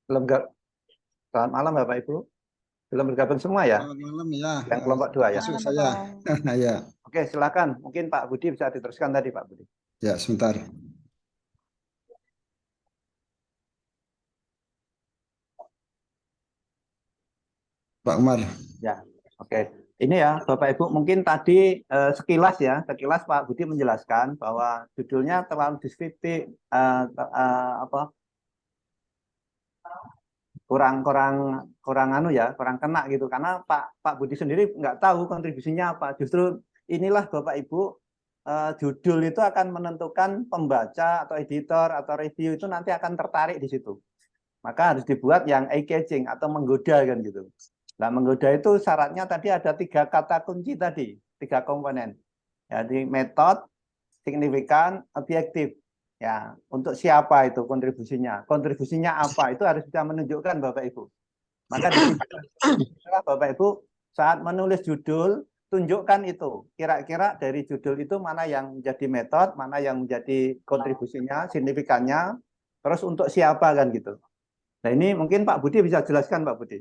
Belum selamat malam Bapak Ibu. Belum bergabung semua ya? Selamat malam ya. Yang kelompok 2 ya? Masuk saya. Ya, Oke, silakan. Mungkin Pak Budi bisa diteruskan tadi Pak Budi. ya sebentar. Pak Umar. Ya, oke. Ini ya Bapak Ibu mungkin tadi sekilas ya, sekilas Pak Budi menjelaskan bahwa judulnya terlalu deskriptif, apa kurang anu ya, kurang kena gitu karena Pak Budi sendiri nggak tahu kontribusinya apa. Justru inilah Bapak Ibu, judul itu akan menentukan pembaca atau editor atau review itu nanti akan tertarik di situ. Maka harus dibuat yang eye-catching atau menggoda kan gitu. Nah, menggoda itu syaratnya tadi ada 3 kata kunci tadi, 3 komponen. Jadi metode, signifikan, objektif. Ya, untuk siapa itu kontribusinya? Kontribusinya apa? Itu harus bisa menunjukkan Bapak Ibu. Maka di sini Bapak Ibu saat menulis judul tunjukkan itu. Kira-kira dari judul itu mana yang menjadi metode, mana yang menjadi kontribusinya, signifikannya, terus untuk siapa kan gitu. Nah, ini mungkin Pak Budi bisa jelaskan Pak Budi.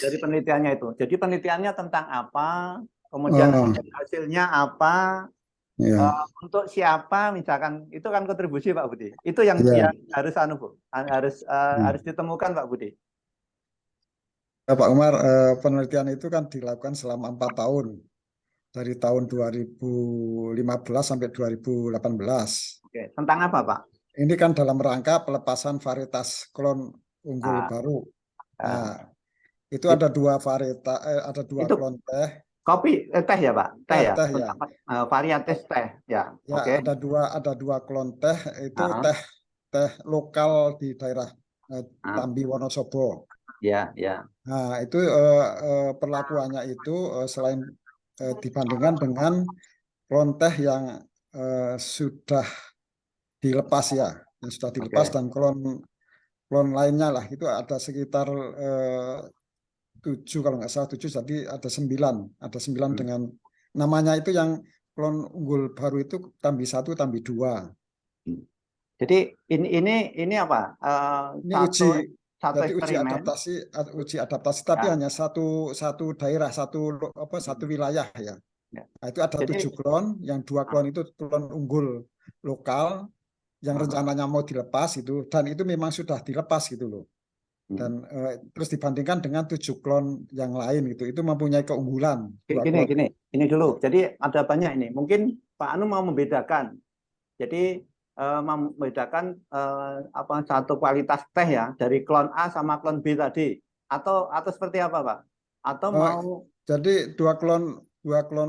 Dari penelitiannya itu. Jadi penelitiannya tentang apa, kemudian hasilnya apa, Ya, untuk siapa misalkan itu kan kontribusi Pak Budi. Itu yang harus harus ditemukan Pak Budi. Pak Umar, penelitian itu kan dilakukan selama 4 tahun. Dari tahun 2015 sampai 2018. Oke, tentang apa Pak? Ini kan dalam rangka pelepasan varietas klon unggul baru. Nah, itu ada 2 varietas, ada 2 itu klon teh. kopi teh ya Pak? Teh ya? Teh ya. Varietas teh ya. Ya, Oke. ada dua klon teh, itu teh lokal di daerah Tambi Wonosobo. Ya, ya. Nah, itu perlakuannya itu selain dibandingkan dengan klon teh yang sudah dilepas ya, yang sudah dilepas dan klon lainnya lah itu ada sekitar 7 kalau nggak salah 7, jadi ada 9 dengan namanya itu yang klon unggul baru itu Tambi 1, Tambi 2. Jadi ini apa? Ini satu eksperimen. uji adaptasi tapi hanya satu daerah, satu wilayah ya. Nah, itu ada 7 klon, yang 2 klon itu klon unggul lokal yang rencananya mau dilepas itu, dan itu memang sudah dilepas gitu loh. Dan terus dibandingkan dengan 7 klon yang lain gitu, itu mempunyai keunggulan. Gini dulu. Jadi ada banyak ini. Mungkin Pak Anu mau membedakan. Jadi membedakan apa satu kualitas teh ya dari klon A sama klon B tadi, atau seperti apa Pak? Atau mau jadi dua klon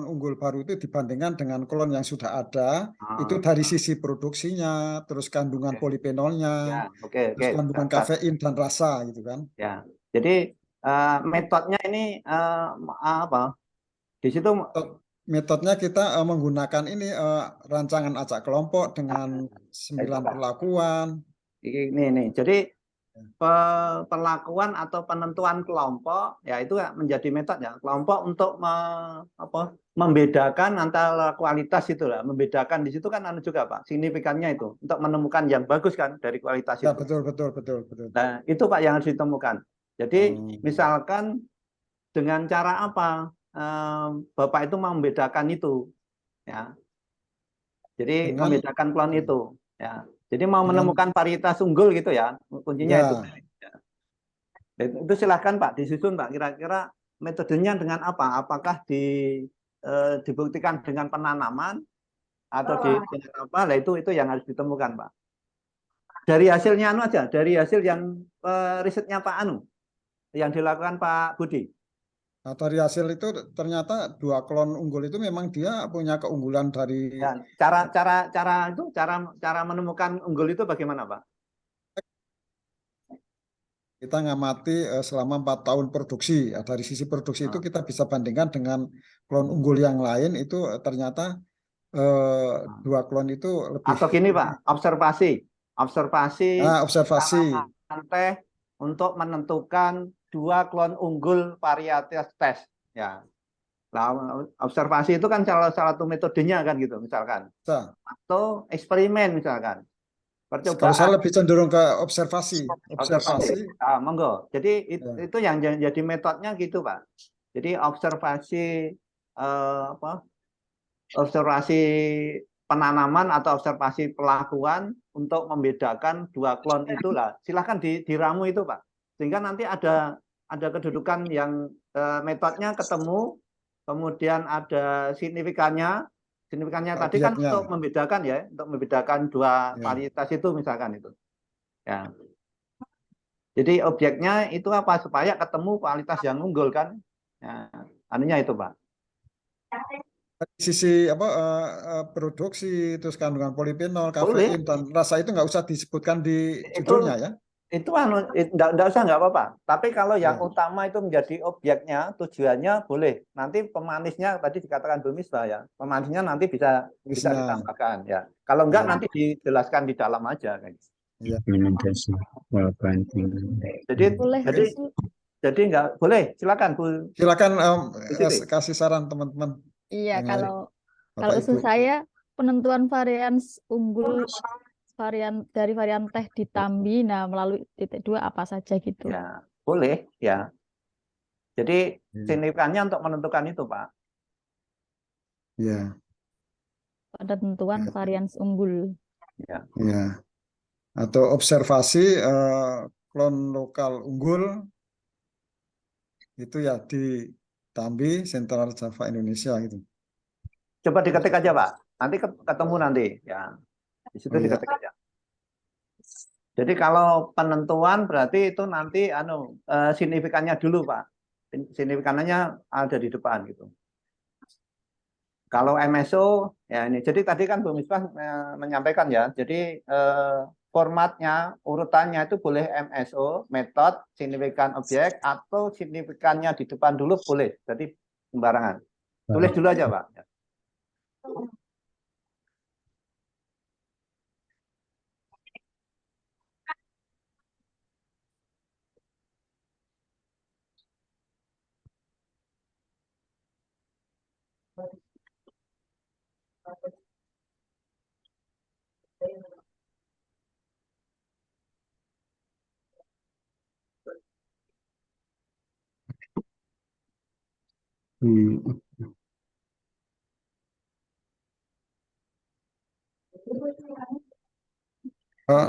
unggul baru itu dibandingkan dengan klon yang sudah ada, itu dari sisi produksinya, terus kandungan polifenolnya, terus kandungan kafein dan rasa gitu kan. Ya, jadi metodenya ini apa? Di situ metodenya kita menggunakan ini rancangan acak kelompok dengan 9 perlakuan. Ini, jadi perlakuan atau penentuan kelompok ya itu menjadi metode ya kelompok untuk membedakan antara kualitas itulah, membedakan di situ kan anu juga Pak, signifikannya itu untuk menemukan yang bagus kan dari kualitas ya, itu. Betul. Nah, itu Pak yang harus ditemukan. Jadi misalkan dengan cara apa Bapak itu mau membedakan itu ya. Jadi membedakan klon itu ya. Jadi mau menemukan varietas unggul gitu ya, kuncinya itu. Itu silahkan Pak, disusun Pak. Kira-kira metodenya dengan apa? Apakah dibuktikan dengan penanaman atau dengan apa? Nah, itu yang harus ditemukan Pak. Dari hasilnya anu aja, dari hasil yang risetnya Pak Anu, yang dilakukan Pak Budi. Nah, dari hasil itu ternyata 2 klon unggul itu memang dia punya keunggulan dari ya, cara menemukan unggul itu bagaimana Pak? Kita ngamati selama 4 tahun produksi. Ya, dari sisi produksi itu kita bisa bandingkan dengan klon unggul yang lain itu ternyata 2 klon itu lebih. Atau gini Pak, observasi observasi teh untuk menentukan 2 klon unggul varietas tes. Ya. Nah, observasi itu kan salah satu metodenya kan gitu misalkan. Bisa. Atau eksperimen misalkan. Kalau saya Percobaan. lebih cenderung ke observasi. Observasi. Monggo. Jadi Ya. itu yang jadi metodenya gitu, Pak. Jadi observasi observasi penanaman atau observasi pelakuan untuk membedakan 2 klon itulah. Silahkan diramu itu, Pak. Sehingga nanti ada kedudukan yang metodenya ketemu, kemudian ada signifikannya. Signifikannya tadi kan Objeknya. untuk membedakan ya, untuk membedakan 2 Ya. varietas itu misalkan itu. Ya. Jadi objeknya itu apa? Supaya ketemu kualitas yang unggul kan? Ya, anunya itu, Pak. Dari sisi produksi, terus kandungan polifenol, Boleh. kafein dan rasa itu nggak usah disebutkan di Itu judulnya ya. itu enggak usah, nggak apa-apa. Tapi kalau yang Ya. utama itu menjadi objeknya, tujuannya boleh. Nanti pemanisnya tadi dikatakan Bu Misbah ya. Pemanisnya nanti bisa ditambahkan ya. Kalau enggak Ya. nanti dijelaskan di dalam aja kayak gitu. Ya. Jadi Boleh sih. jadi enggak boleh. Silakan Bu. Silakan Bu Siti. kasih saran teman-teman Iya, yang lain. kalau Bapak usul Ibu. saya penentuan varian unggul dari varian teh di Tambi, nah melalui titik 2 apa saja gitu. Ya, boleh ya. Jadi signifikannya untuk menentukan itu, Pak. Ya. Pada tentuan varian unggul. Ya. Ya. Atau observasi klon lokal unggul itu ya di Tambi, Sentral Java, Indonesia gitu. Coba diketik aja, Pak. Nanti ketemu nanti ya. Di situ Oh, ya. diketik aja. Jadi kalau penentuan berarti itu nanti signifikannya dulu, Pak. Signifikannya ada di depan gitu. Kalau MSO ya ini. Jadi tadi kan Bu Misbah menyampaikan ya. Jadi formatnya, urutannya itu boleh MSO, metode, signifikan objek, atau signifikannya di depan dulu boleh. Jadi sembarangan. Tulis dulu aja, Pak.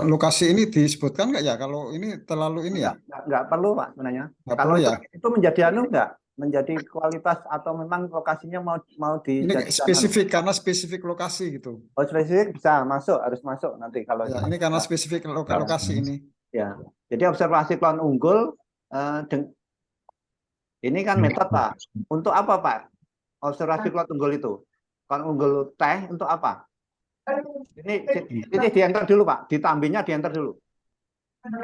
Lokasi ini disebutkan nggak ya? Kalau ini terlalu ini ya? Nggak perlu, Pak, sebenarnya. Nggak Kalau perlu itu, ya? itu menjadi nggak? Menjadi kualitas atau memang lokasinya mau Ini dijadikan spesifik karena spesifik lokasi gitu. Oh, spesifik bisa masuk, harus masuk nanti kalau Ya, ini karena spesifik lokasi ini. ya. Jadi observasi klon unggul ini kan metode, Pak. Untuk apa, Pak? Observasi klon unggul itu. Klon unggul teh untuk apa? Ini di enter dulu, Pak. Ditambinya di enter dulu.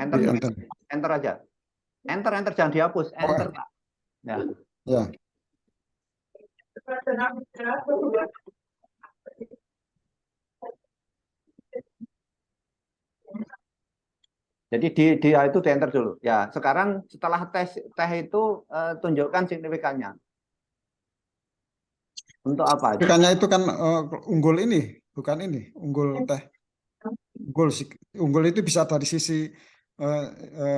Enter dulu. Enter aja. Enter jangan dihapus. Enter, Pak. Ya. Ya. Jadi dia itu di enter dulu. Ya, sekarang setelah teh itu tunjukkan signifikannya. Untuk apa? Signifikannya itu kan unggul ini, bukan ini, unggul teh. Unggul itu bisa dari sisi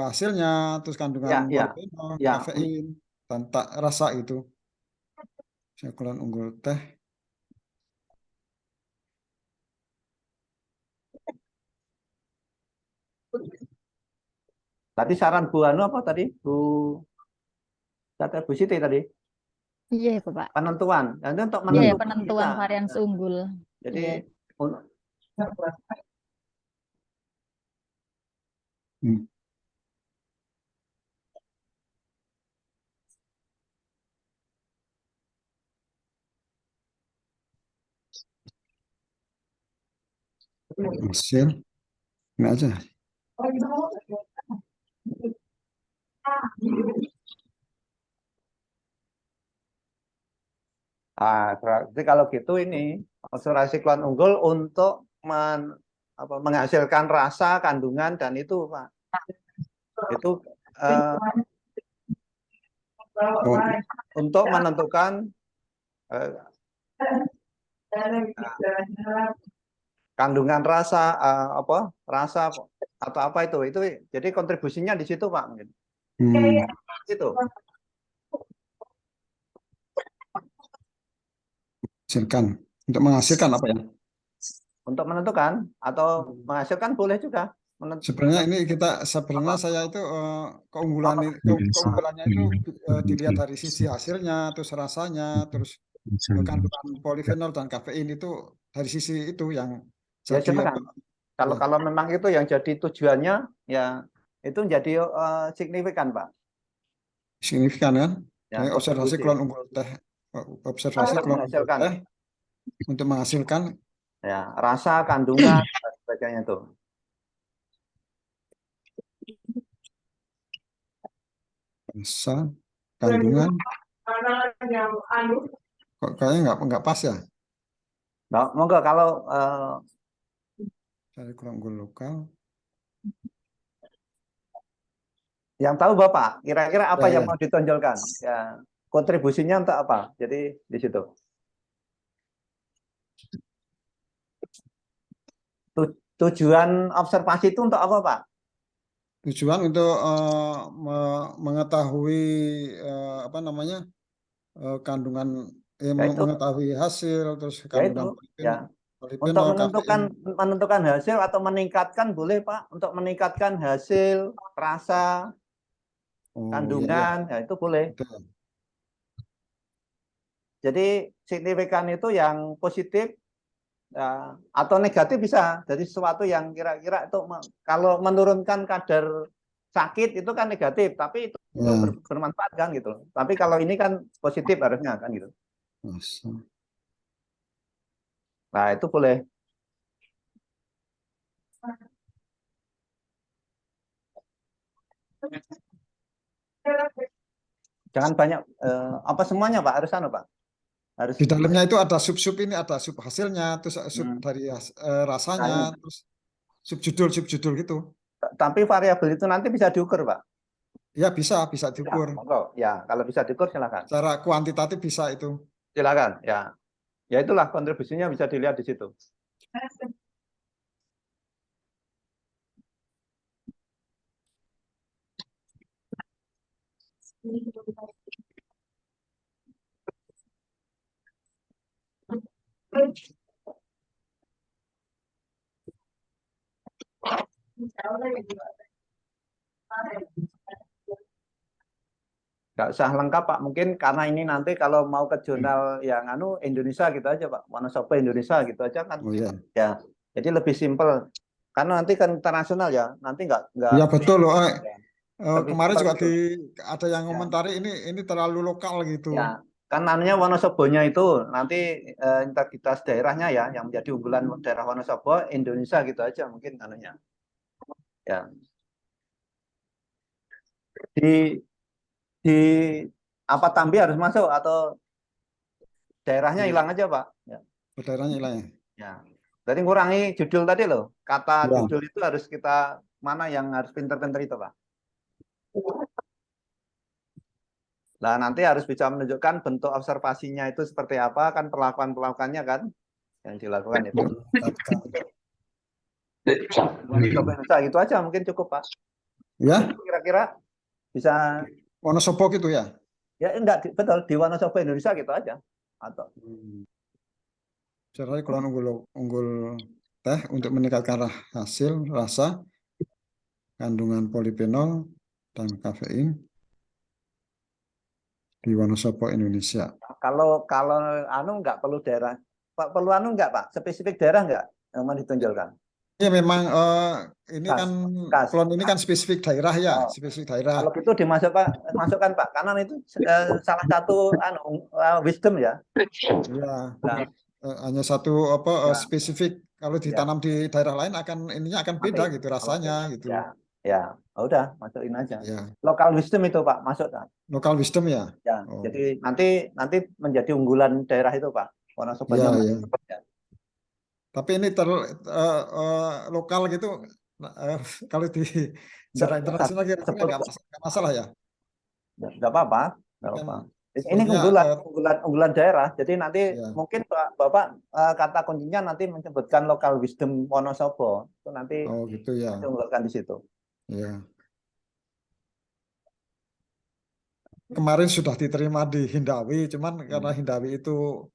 hasilnya, terus kandungan polifenol, kafein, dan rasa itu. Klon unggul teh. Tadi saran Bu Anu apa tadi? Bu Siti tadi? Iya, Bapak. Penentuan. Nanti untuk menentukan penentuan varian unggul. Jadi hasil ini aja. Berarti kalau gitu ini observasi klon unggul untuk menghasilkan rasa, kandungan, dan itu, Pak. Itu eh, Oh, untuk menentukan kandungan rasa rasa atau apa itu jadi kontribusinya di situ Pak mungkin itu untuk menghasilkan apa ya? untuk menentukan atau menghasilkan boleh juga Sebenarnya ini sebenarnya saya itu keunggulannya itu dilihat dari sisi hasilnya, terus rasanya, terus kandungan polifenol dan kafein itu dari sisi itu yang ya jadi silakan. Kalau memang itu yang jadi tujuannya ya itu menjadi signifikan Pak. signifikan kan? Ya, Observasi klon unggul teh, untuk menghasilkan ya rasa, kandungan dan sebagainya itu. rasa, kandungan. Kok kayaknya nggak pas ya? Nah, monggo kalau Dari klon unggul lokal. yang tahu Bapak, kira-kira apa yang Ya. mau ditonjolkan? Ya, kontribusinya untuk apa? Jadi di situ. Tujuan observasi itu untuk apa, Pak? Tujuan untuk mengetahui apa namanya kandungan, mengetahui hasil, terus kandungan untuk menentukan hasil atau meningkatkan boleh Pak, untuk meningkatkan hasil, rasa, kandungan, ya itu boleh. Betul. Jadi signifikan itu yang positif ya, atau negatif bisa. Jadi sesuatu yang kira-kira itu kalau menurunkan kadar sakit itu kan negatif, tapi itu bermanfaat kan gitu. Tapi kalau ini kan positif harusnya kan gitu. Nah itu boleh. Jangan banyak apa semuanya Pak harus Pak. Harus di dalamnya itu ada sub-sub ini, ada sub hasilnya, terus sub dari rasanya, terus sub-judul gitu. Tapi variabel itu nanti bisa diukur Pak. Ya bisa diukur. Ya kalau bisa diukur silakan. Secara kuantitatif bisa itu. Silakan ya. Ya itulah kontribusinya bisa dilihat di situ. Nggak usah lengkap Pak, mungkin karena ini nanti kalau mau ke jurnal yang Indonesia gitu aja Pak, Wonosobo Indonesia gitu aja kan. Ya, jadi lebih simpel. Karena nanti kan internasional ya, nanti nggak. Ya betul loh. Kemarin juga ada yang komentari ini terlalu lokal gitu. Ya, kan namanya Wonosobonya itu nanti integritas daerahnya ya, yang menjadi unggulan daerah Wonosobo Indonesia gitu aja mungkin anunya. Ya. Di apa Tambi harus masuk atau daerahnya hilang aja Pak? Ya. Daerahnya hilang ya. Ya. Berarti ngurangi judul tadi loh. Kata judul itu harus kita mana yang harus pinter-pinter itu Pak. Nah nanti harus bisa menunjukkan bentuk observasinya itu seperti apa kan perlakuan-perlakuannya kan yang dilakukan itu. Coba itu aja mungkin cukup Pak. Ya. Kira-kira bisa. Wonosobo gitu ya? Ya enggak betul di Wonosobo Indonesia gitu aja. Atau. Caranya klon unggul teh untuk meningkatkan hasil, rasa, kandungan polifenol dan kafein di Wonosobo Indonesia. Kalau enggak perlu daerah, perlu enggak Pak? Spesifik daerah enggak yang mau ditonjolkan? Ya memang ini kan klon ini kan spesifik daerah ya, spesifik daerah. Kalau gitu masukkan Pak, karena itu salah satu wisdom ya. Ya. Hanya satu spesifik. Kalau ditanam di daerah lain ininya akan beda gitu rasanya gitu. Ya, udah masukin aja. Ya. Local wisdom itu Pak, masuk kan? Local wisdom ya. Ya. Jadi nanti menjadi unggulan daerah itu Pak. Wonosobo. Ya. Tapi ini lokal gitu kalau secara internasional kira-kira nggak masalah ya. Nggak apa-apa, nggak Kan apa. Ini sepertinya unggulan daerah. Jadi nanti ya, mungkin Bapak kata kuncinya nanti menyebutkan local wisdom Wonosobo. Itu nanti oh gitu ya. diunggulkan di situ. Ya. Kemarin sudah diterima di Hindawi, cuman karena Hindawi itu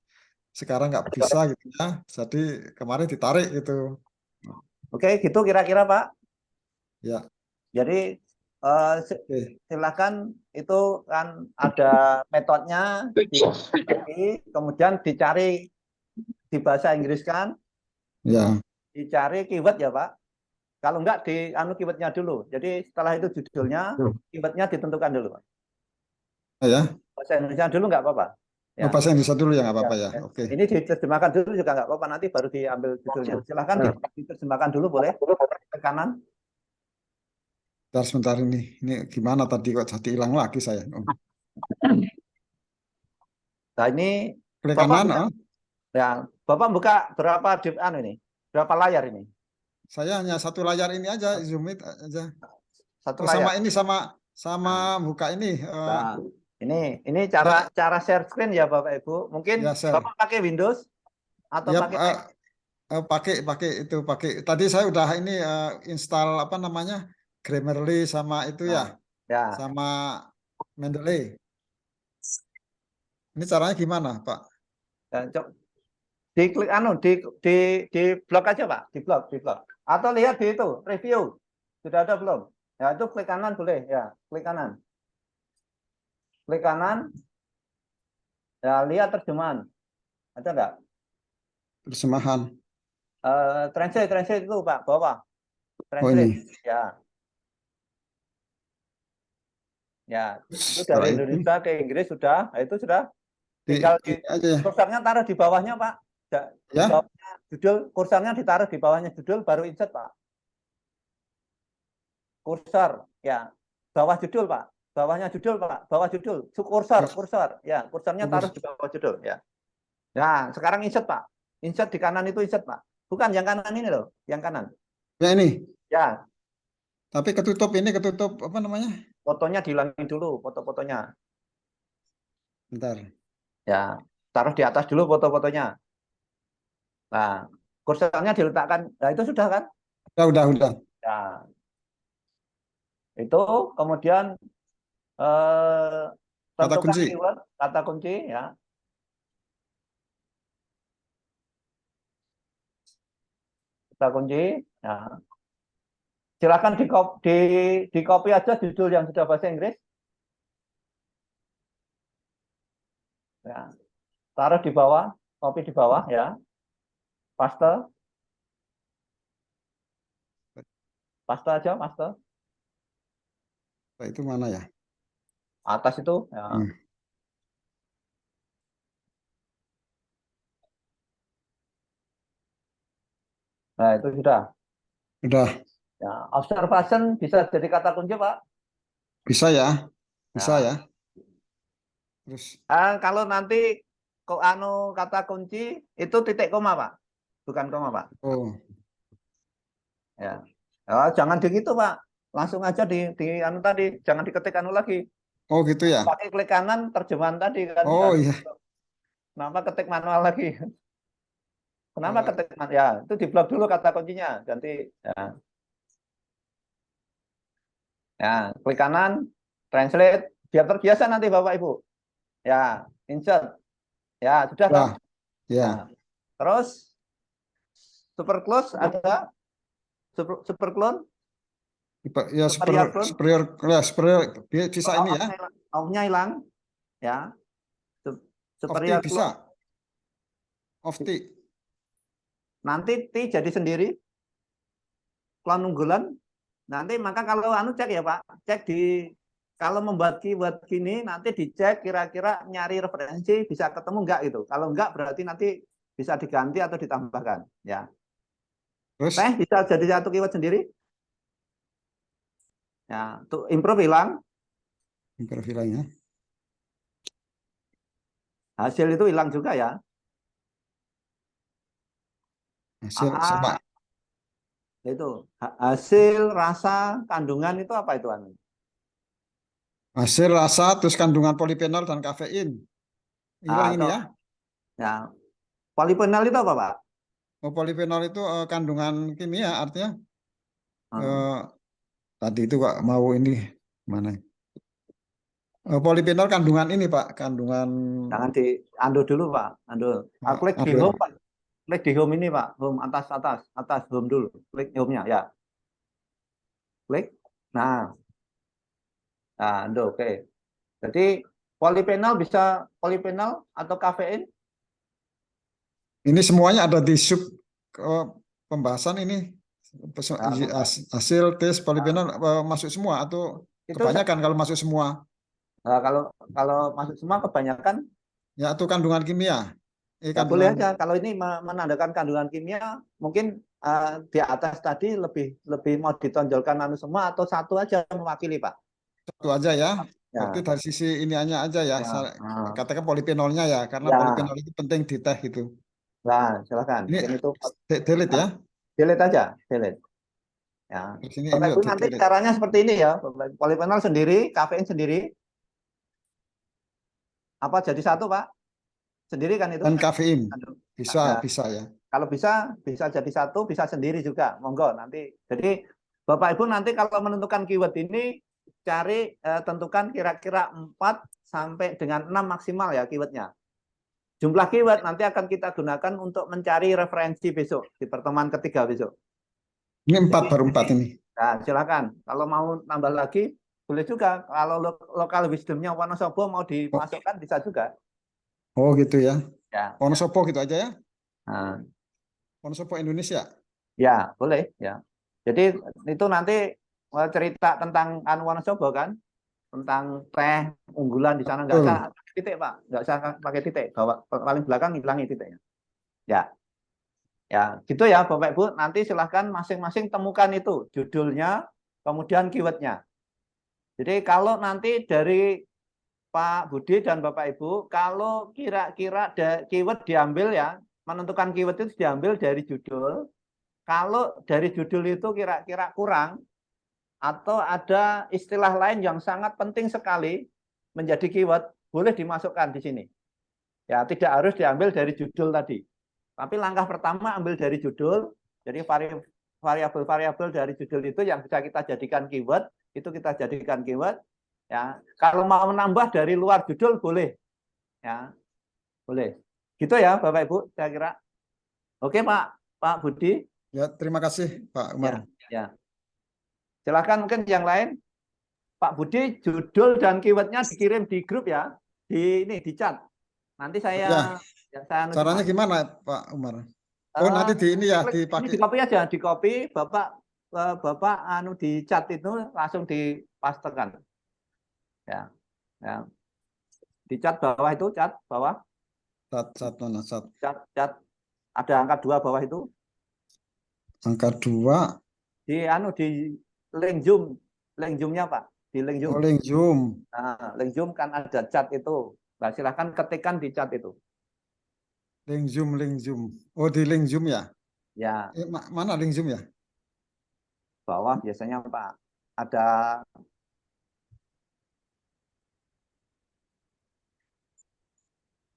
sekarang nggak bisa gitu ya, jadi kemarin ditarik gitu. Oke, gitu kira-kira Pak. Ya, Jadi oke. silakan, itu kan ada metodenya, kemudian dicari di bahasa Inggris kan, Ya, dicari keyword ya Pak. Kalau enggak di keywordnya dulu. Jadi setelah itu judulnya, keywordnya ditentukan dulu Pak. ya. Bahasa Indonesia dulu nggak apa-apa. Oh, Ya. bahasa Indonesia dulu ya nggak Ya, apa-apa ya. ya. Oke. Ini diterjemahkan dulu juga nggak apa-apa, nanti baru diambil judulnya. Silahkan diterjemahkan dulu boleh. Ke kanan. Sebentar ini gimana tadi kok jadi hilang lagi saya. Oh. Nah ini Klik Bapak kanan, buka, ya, Bapak buka berapa ini? Berapa layar ini? saya hanya satu layar ini aja, zoom it aja. Satu Oh, layar. sama ini sama buka ini. Nah, ini cara share screen ya Bapak Ibu. Mungkin Ya share. Bapak pakai Windows atau Ya pakai Mac? pakai. Tadi saya udah ini install apa namanya Grammarly sama itu Nah, ya, ya. sama Mendeley. Ini caranya gimana, Pak? Dan diklik di blok aja Pak, di blok. Atau lihat di itu review. Sudah ada belum? Ya itu klik kanan boleh ya, klik kanan. Klik kanan. Ya lihat terjemahan. Ada enggak? Terjemahan. Translate itu Pak, bawah. Oh Translate. ini. Ya. Ya, itu Setelah dari itu Indonesia ke Inggris sudah. Nah, itu sudah. di Tinggal aja ya. kursornya taruh di bawahnya Pak. Di Ya. bawahnya judul, kursornya ditaruh di bawahnya judul, baru insert Pak. Kursor, ya. Bawah judul Pak. Bawahnya judul Pak. Bawah judul. Kursor. Ya, kursornya taruh di bawah judul. Ya. Nah, sekarang insert Pak. Insert di kanan itu insert Pak. Bukan yang kanan ini loh, yang kanan. Ya ini. Ya. Tapi ketutup apa namanya? Fotonya dihilangin dulu, foto-fotonya. Bentar. Ya, taruh di atas dulu foto-fotonya. Nah, kursornya diletakkan. Nah, itu sudah kan? Udah. Ya. Itu kemudian Kata tentukan kunci. keyword, kata kunci ya. Kata kunci. Ya. Silakan di copy aja judul yang sudah bahasa Inggris. Ya. Taruh di bawah, copy di bawah ya. Paste. Paste aja, paste. Itu mana ya? Atas itu ya. Nah, itu sudah. Udah. Ya, observation bisa jadi kata kunci, Pak. Bisa ya? Bisa Nah, ya. Terus kalau nanti kok kata kunci itu titik koma, Pak. Bukan koma, Pak. oh. Ya. Oh, jangan begitu, Pak. Langsung aja di tadi, jangan diketik lagi. Oh gitu ya. Pakai klik kanan terjemahan tadi kan. Oh iya. Kenapa ketik manual lagi? Kenapa Oh, ketik manual? Ya, itu diblok dulu kata kuncinya. Ganti ya. Ya, klik kanan, translate, biar terbiasa nanti Bapak Ibu. Ya, insert. Ya, sudah ya. kan? Ya. Nah, terus super close ada super clone, Ya superior clone. superior bisa ini ya. Off-nya hilang. Ya. Off T Superior bisa. clone. Off T. Nanti T jadi sendiri. Klon unggulan. Nanti maka kalau cek ya Pak, cek kalau membuat keyword gini nanti dicek kira-kira nyari referensi bisa ketemu enggak gitu. Kalau enggak berarti nanti bisa diganti atau ditambahkan ya. Terus Bisa jadi satu keyword sendiri. Ya, tuh improve hilang. improve hilangnya. Hasil itu hilang juga ya. Hasil sama. Itu hasil, rasa, kandungan itu apa itu anu? Hasil rasa, terus kandungan polifenol dan kafein. Hilang ini Atau ya. ya, polifenol itu apa, Pak? Oh, polifenol itu kandungan kimia, artinya Hmm. tadi itu Pak mau ini mana? Polifenol kandungan ini Pak, kandungan Jangan di ando dulu, Pak. Ando. Klik di aduh, home, Pak. Klik di home ini, Pak. Home atas atas atas home dulu. Klik home-nya ya. Klik. Nah, nah, ando oke. Jadi polifenol bisa polifenol atau kafein? ini semuanya ada di sub pembahasan ini. Nah, Hasil tes polifenol nah, masuk semua atau itu kebanyakan kalau masuk semua kalau kalau masuk semua kebanyakan ya atau kandungan kimia ya boleh kandungan aja. Kalau ini menandakan kandungan kimia, mungkin di atas tadi lebih mau ditonjolkan anu semua atau satu aja mewakili, Pak. satu aja ya. Berarti Ya, dari sisi iniannya aja ya. ya, Katakan polifenolnya ya, karena ya, polifenol itu penting di teh gitu. nah, silakan. Ini Mungkin itu delete ya. delete aja, delete. Ya. Di sini Bapak ini Ibu di nanti delete. caranya seperti ini ya, polifenol sendiri, kafein sendiri, apa jadi satu, Pak? Sendiri kan itu? Dan kafein bisa Ya, bisa ya. kalau bisa jadi satu, bisa sendiri juga. Monggo nanti. Jadi Bapak Ibu nanti kalau menentukan keyword ini cari tentukan kira-kira 4 sampai dengan 6 maksimal ya keywordnya. Jumlah keyword nanti akan kita gunakan untuk mencari referensi besok di pertemuan ketiga besok. Ini 4 Jadi baru 4 ini. nah, silakan. Kalau mau nambah lagi boleh juga. Kalau lokal wisdomnya Wonosobo mau Oh, dimasukkan bisa juga. oh gitu ya. Ya, ya. Wonosobo gitu aja ya. Nah, Wonosobo Indonesia. ya, boleh ya. Jadi itu nanti cerita tentang Anu Wonosobo kan, tentang teh unggulan di sana nggak usah Betul. titik, Pak, nggak usah pakai titik, bawa paling belakang hilangi titiknya. Ya, ya, gitu ya Bapak Ibu. Nanti silahkan masing-masing temukan itu judulnya, kemudian keywordnya. Jadi kalau nanti dari Pak Budi dan Bapak Ibu, kalau kira-kira keyword diambil ya, menentukan keyword itu diambil dari judul. Kalau dari judul itu kira-kira kurang, atau ada istilah lain yang sangat penting sekali menjadi keyword, boleh dimasukkan di sini. Ya, tidak harus diambil dari judul tadi. Tapi langkah pertama ambil dari judul, jadi variabel-variabel dari judul itu yang bisa kita jadikan keyword, itu kita jadikan keyword. Ya, kalau mau menambah dari luar judul boleh. Ya, boleh. Gitu ya, Bapak Ibu, saya kira. Oke, Pak Budi. Ya, terima kasih Pak Umar. Ya, ya. Silakan mungkin yang lain. Pak Budi, judul dan keywordnya dikirim di grup ya, di chat. Nanti Ya, saya caranya semua. gimana Pak Umar? Oh, nanti di ini ya Ini dipakai. di copy aja, di copy, Bapak anu di chat itu langsung dipastekan. Ya, ya. Di chat bawah itu, chat bawah, Mana sat. chat ada angka 2 bawah itu. Angka 2. Di link Zoom-nya Pak, di link Zoom. Oh, link Zoom. Nah, link Zoom kan ada chat itu. Nah, silahkan ketikkan di chat itu. Link Zoom, link Zoom. Oh, di link Zoom ya? Ya, Mana link Zoom ya? bawah biasanya Pak ada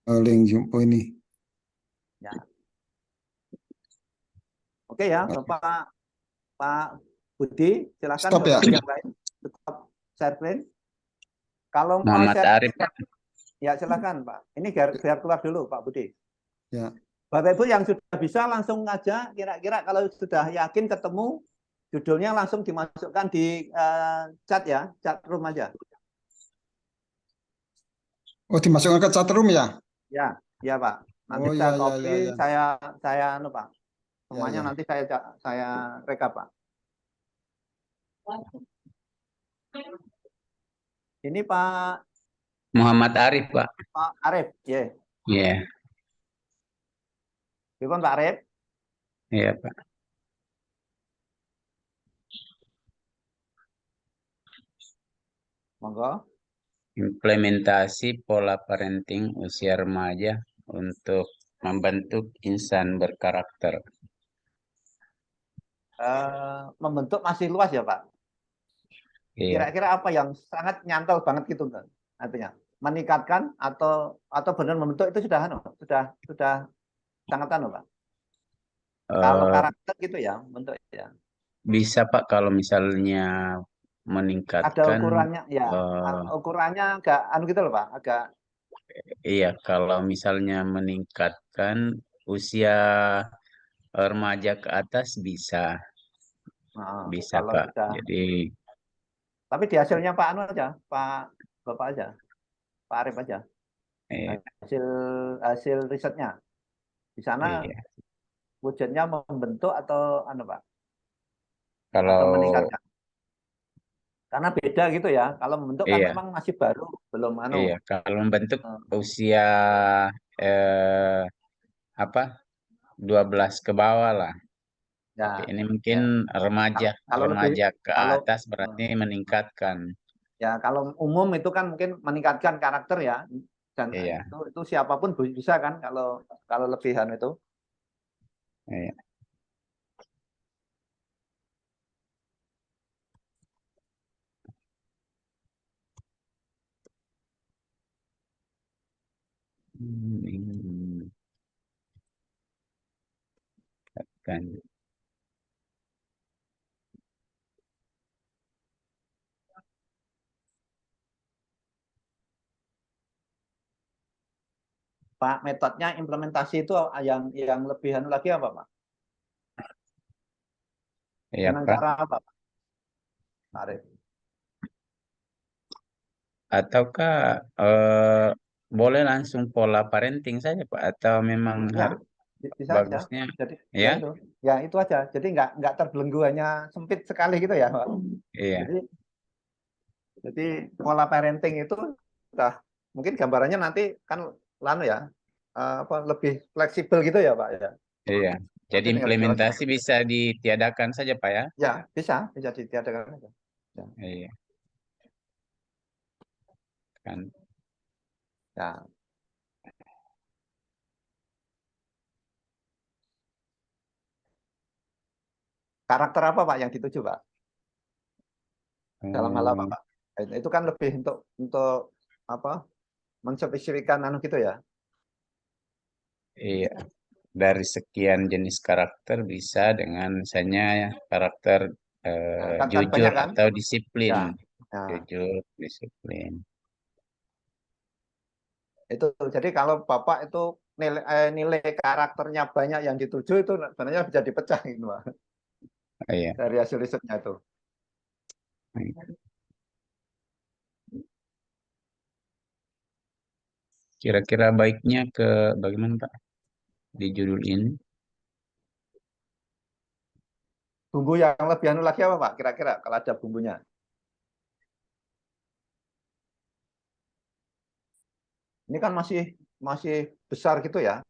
Link Zoom. Oh, ini. ya. Oke ya, Pak Budi, silakan Stop ya. Bapak yang lain tetap share screen. Kalau mau Muhammad share, Arif. ya silakan Pak. Ini biar keluar dulu Pak Budi. Ya. Bapak Ibu yang sudah bisa langsung aja, kira-kira kalau sudah yakin ketemu judulnya langsung dimasukkan di chat ya, chat room aja. Oh, dimasukkan ke chat room ya? Ya, ya Pak. Nanti Oh, saya ya, copy, ya, ya. saya anu Pak. Semuanya Ya. nanti saya rekap Pak. Ini Pak Muhammad Arif, Pak. Pak Arif, ya. Iya, Gimana Pak Arif? iya, Pak. Monggo. Implementasi pola parenting usia remaja untuk membentuk insan berkarakter. membentuk masih luas ya Pak. Iya. Kira-kira apa yang sangat nyantol banget gitu kan? Artinya meningkatkan atau benar membentuk itu sudah sangat Pak. Kalau Eh, karakter gitu ya, bentuk ya. bisa Pak kalau misalnya Ada meningkatkan, ukurannya ya. eh, Ukurannya agak gitu loh Pak, agak iya kalau misalnya meningkatkan usia remaja ke atas bisa kalau Pak. sudah. Jadi Tapi di hasilnya Pak Anu aja, Bapak aja, Pak Arif aja. eh, Hasil hasil risetnya di sana iya. wujudnya membentuk atau Pak, atau Kalau meningkatkan. Karena beda gitu ya. Kalau membentuk kan iya memang masih baru, belum iya kalau membentuk eh, usia eh, apa 12 ke bawah lah. Tapi ya ini mungkin ya. remaja Kalau lebih remaja ke kalau atas eh, berarti meningkatkan. ya kalau umum itu kan mungkin meningkatkan karakter ya, dan Iya, itu siapapun bisa kan kalau kalau lebihan itu. iya. Hmm, kan. Pak, metodenya implementasi itu yang lebihan lagi apa Pak? Iya, Dengan Pak. cara apa Pak Arif? Ataukah eh, boleh langsung pola parenting saja, Pak? Atau memang Ya, harus bisa aja. bagusnya Jadi ya? ya itu aja. Jadi nggak terbelenggu hanya sempit sekali gitu ya Pak. Iya, Jadi pola parenting itu udah mungkin gambarannya nanti kan lanu ya apa lebih fleksibel gitu ya Pak ya. iya. Jadi Nanti tinggal dijelaskan. implementasi bisa ditiadakan saja, Pak ya? Ya, bisa ditiadakan aja. Ya, Iya, kan. ya. Karakter apa Pak yang dituju Pak? Dalam hal apa Hmm, Pak? Itu kan lebih untuk apa? Menspesifikkan anu gitu ya. iya. Dari sekian jenis karakter bisa dengan misalnya ya, karakter Nah, kan jujur banyak kan? atau disiplin. Ya. Nah, Jujur, disiplin. itu jadi kalau Bapak itu nilai karakternya banyak yang dituju itu sebenarnya bisa dipecah gitu Pak. Iya. Dari hasil risetnya itu. Kira-kira baiknya ke bagaimana Pak di judul ini? Bumbu yang lebih anu lagi apa Pak? Kira-kira kalau ada bumbunya. Ini kan masih masih besar gitu ya.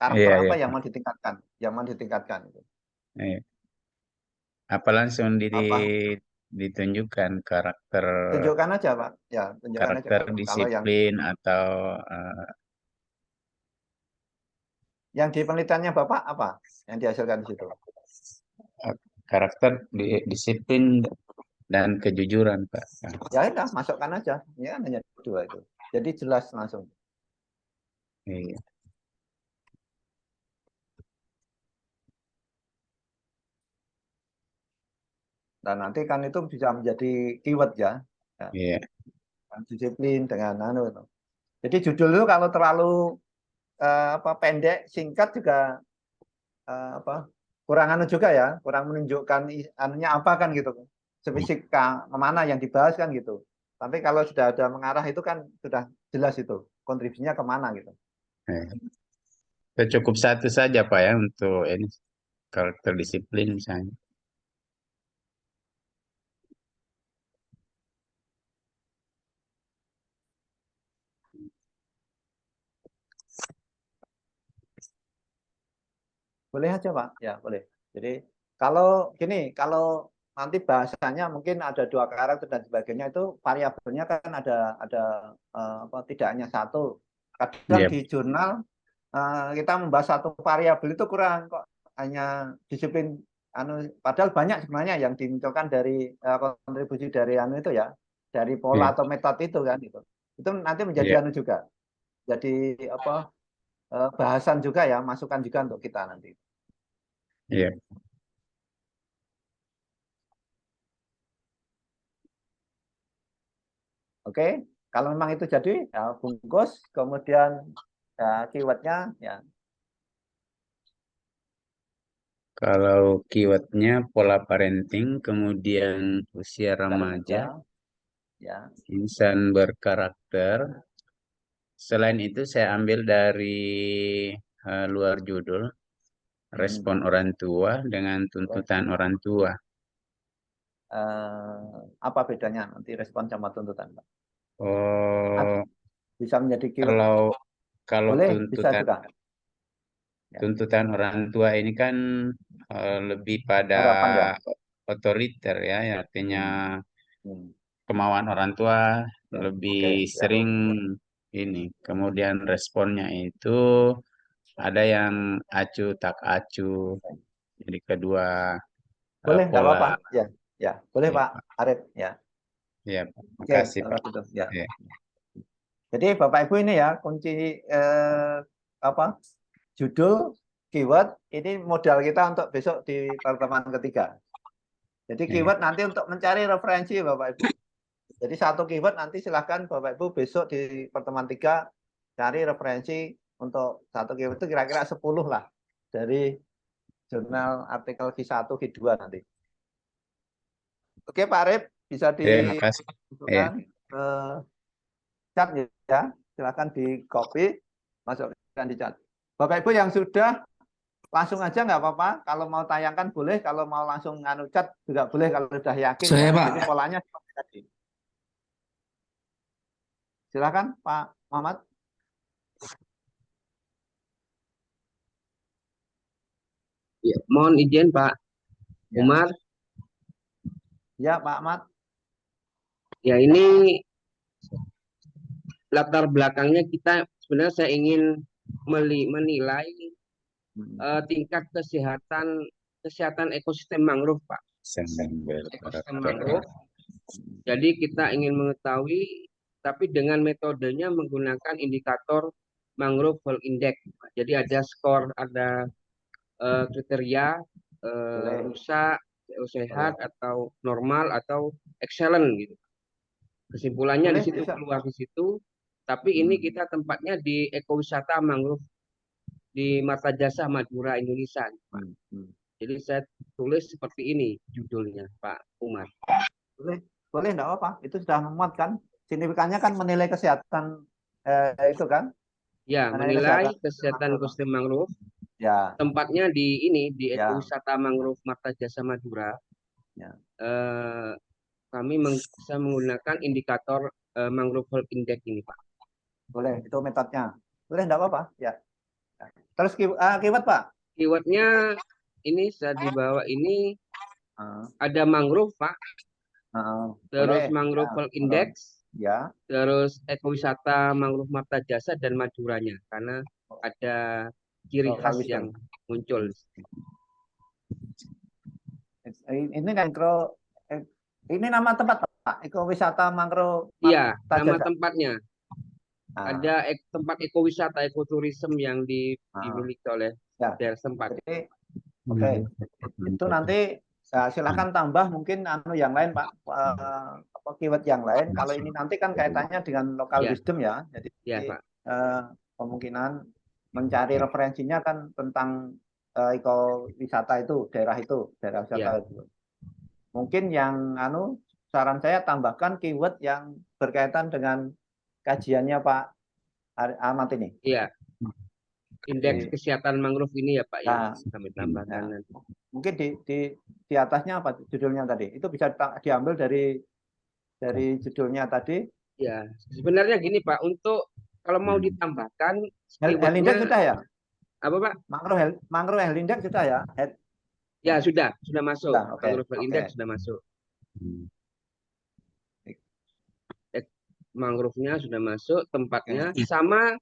Karakter Iya, apa iya, yang Pak. mau ditingkatkan? Yang mau ditingkatkan itu. Iya. Apa langsung Apa? ditunjukkan karakter Tunjukkan aja Pak. Ya, tunjukkan aja karakter kalau disiplin atau yang di penelitiannya Bapak apa yang dihasilkan di situ? eh, karakter disiplin dan kejujuran, Pak. Ya udah, masukkan aja. Ini kan hanya dua itu. Jadi jelas langsung. Iya, Dan nanti kan itu bisa menjadi keyword ya. Ya, iya, disiplin dengan anu itu. Jadi judul itu kalau terlalu apa pendek, singkat juga apa kurang anu juga ya, kurang menunjukkan anunya apa kan gitu. Spesifik kemana yang dibahas kan gitu. Tapi kalau sudah ada mengarah itu kan sudah jelas itu kontribusinya kemana gitu. iya. Cukup satu saja, Pak ya untuk ini karakter disiplin misalnya. Boleh aja Pak, ya boleh. Jadi kalau gini, kalau nanti bahasanya mungkin ada dua karakter dan sebagainya itu variabelnya kan ada apa tidak hanya satu. Kadang Iya, di jurnal kita membahas satu variabel itu kurang kok hanya disiplin padahal banyak sebenarnya yang dimunculkan dari kontribusi dari itu ya, dari Iya. pola atau metode itu kan itu. Itu nanti menjadi Iya. juga. Jadi bahasan juga ya, masukan juga untuk kita nanti. Iya. Oke, kalau memang itu jadi ya bungkus, kemudian ya keywordnya ya. Kalau keywordnya pola parenting, kemudian usia remaja, Ya. insan berkarakter. Selain itu saya ambil dari luar judul, respon orang tua dengan tuntutan orang tua. Apa bedanya nanti respon sama tuntutan, Pak? Oh, Bisa menjadi keyword? kalau Boleh, bisa juga. tuntutan orang tua ini kan lebih pada Harapan ya. otoriter ya, artinya Hmm. kemauan orang tua Ya, lebih oke, ya. sering ini. Kemudian responnya itu ada yang acuh tak acuh. Jadi kedua Boleh, nggak pola. apa-apa. Ya, ya, boleh Ya, Pak Pak. Arif. Ya, Ya, Pak. oke, Makasih kalau Pak. gitu. Ya. Ya. Jadi Bapak Ibu ini ya kunci judul, keyword ini modal kita untuk besok di pertemuan ketiga. Jadi Ya. keyword nanti untuk mencari referensi Bapak Ibu. Jadi satu keyword nanti silahkan Bapak Ibu besok di pertemuan 3 cari referensi untuk satu keyword itu kira-kira 10 lah dari jurnal artikel V1 V2 nanti. Oke Pak Arif, bisa Makasih. dimasukkan ke chat ya. Silahkan di copy, masukkan di chat. Bapak Ibu yang sudah langsung aja nggak apa-apa. Kalau mau tayangkan boleh, kalau mau langsung nganu chat juga boleh kalau sudah yakin. Saya, ya. Pak. Jadi polanya seperti tadi. Silakan Pak Muhammad. Ya, mohon izin Pak Ya. Umar. Ya Pak Ahmad. Ya, ini latar belakangnya kita sebenarnya saya ingin menilai tingkat kesehatan ekosistem mangrove, Pak. Ekosistem mangrove. Jadi kita ingin mengetahui, tapi dengan metodenya menggunakan indikator mangrove health index. Jadi ada skor, ada kriteria rusak, sehat, atau normal, atau excellent gitu. Kesimpulannya di situ, keluar di situ. Tapi ini kita tempatnya di ekowisata mangrove di Martajasa Madura, Indonesia, Pak. Jadi saya tulis seperti ini judulnya, Pak Umar. Boleh enggak apa-apa. Itu sudah memuat kan. Signifikannya kan menilai kesehatan itu kan. Ya, menilai kesehatan ekosistem mangrove. Ya. Tempatnya di ekowisata mangrove Martajasa Madura. Ya. Kami bisa menggunakan indikator mangrove health index ini, Pak. Boleh, itu metodenya. Boleh, enggak apa-apa. Ya. Terus keyword, Pak? Keywordnya ini saya di bawah ini ada mangrove, Pak. Terus boleh. mangrove health index. Ya. Terus ekowisata mangrove Martajasa dan Maduranya, karena ada ciri khas yang muncul. Ini kan ini nama tempat Pak, ekowisata mangrove. Iya, nama tempatnya. Ada tempat ekowisata, ekoturism yang dimiliki oleh daerah tempat. Oke. Itu nanti silakan tambah mungkin yang lain Pak, keyword yang lain. Kalau ini nanti kan kaitannya dengan local wisdom ya. Jadi Pak. Kemungkinan mencari referensinya kan tentang ekowisata itu, daerah wisata itu. Mungkin yang saran saya tambahkan keyword yang berkaitan dengan kajiannya Pak Ahmad ini. Iya. Indeks kesehatan mangrove ini ya Pak ya, kami tambahkan nanti. Mungkin di atasnya apa judulnya tadi? Itu bisa diambil dari judulnya tadi. Ya, sebenarnya gini Pak, untuk kalau mau ditambahkan health index sudah ya? Apa Pak? Mangrove health index sudah ya? Ya, sudah masuk. Okay. Mangrove health index sudah masuk. Mangrove-nya sudah masuk, tempatnya sama.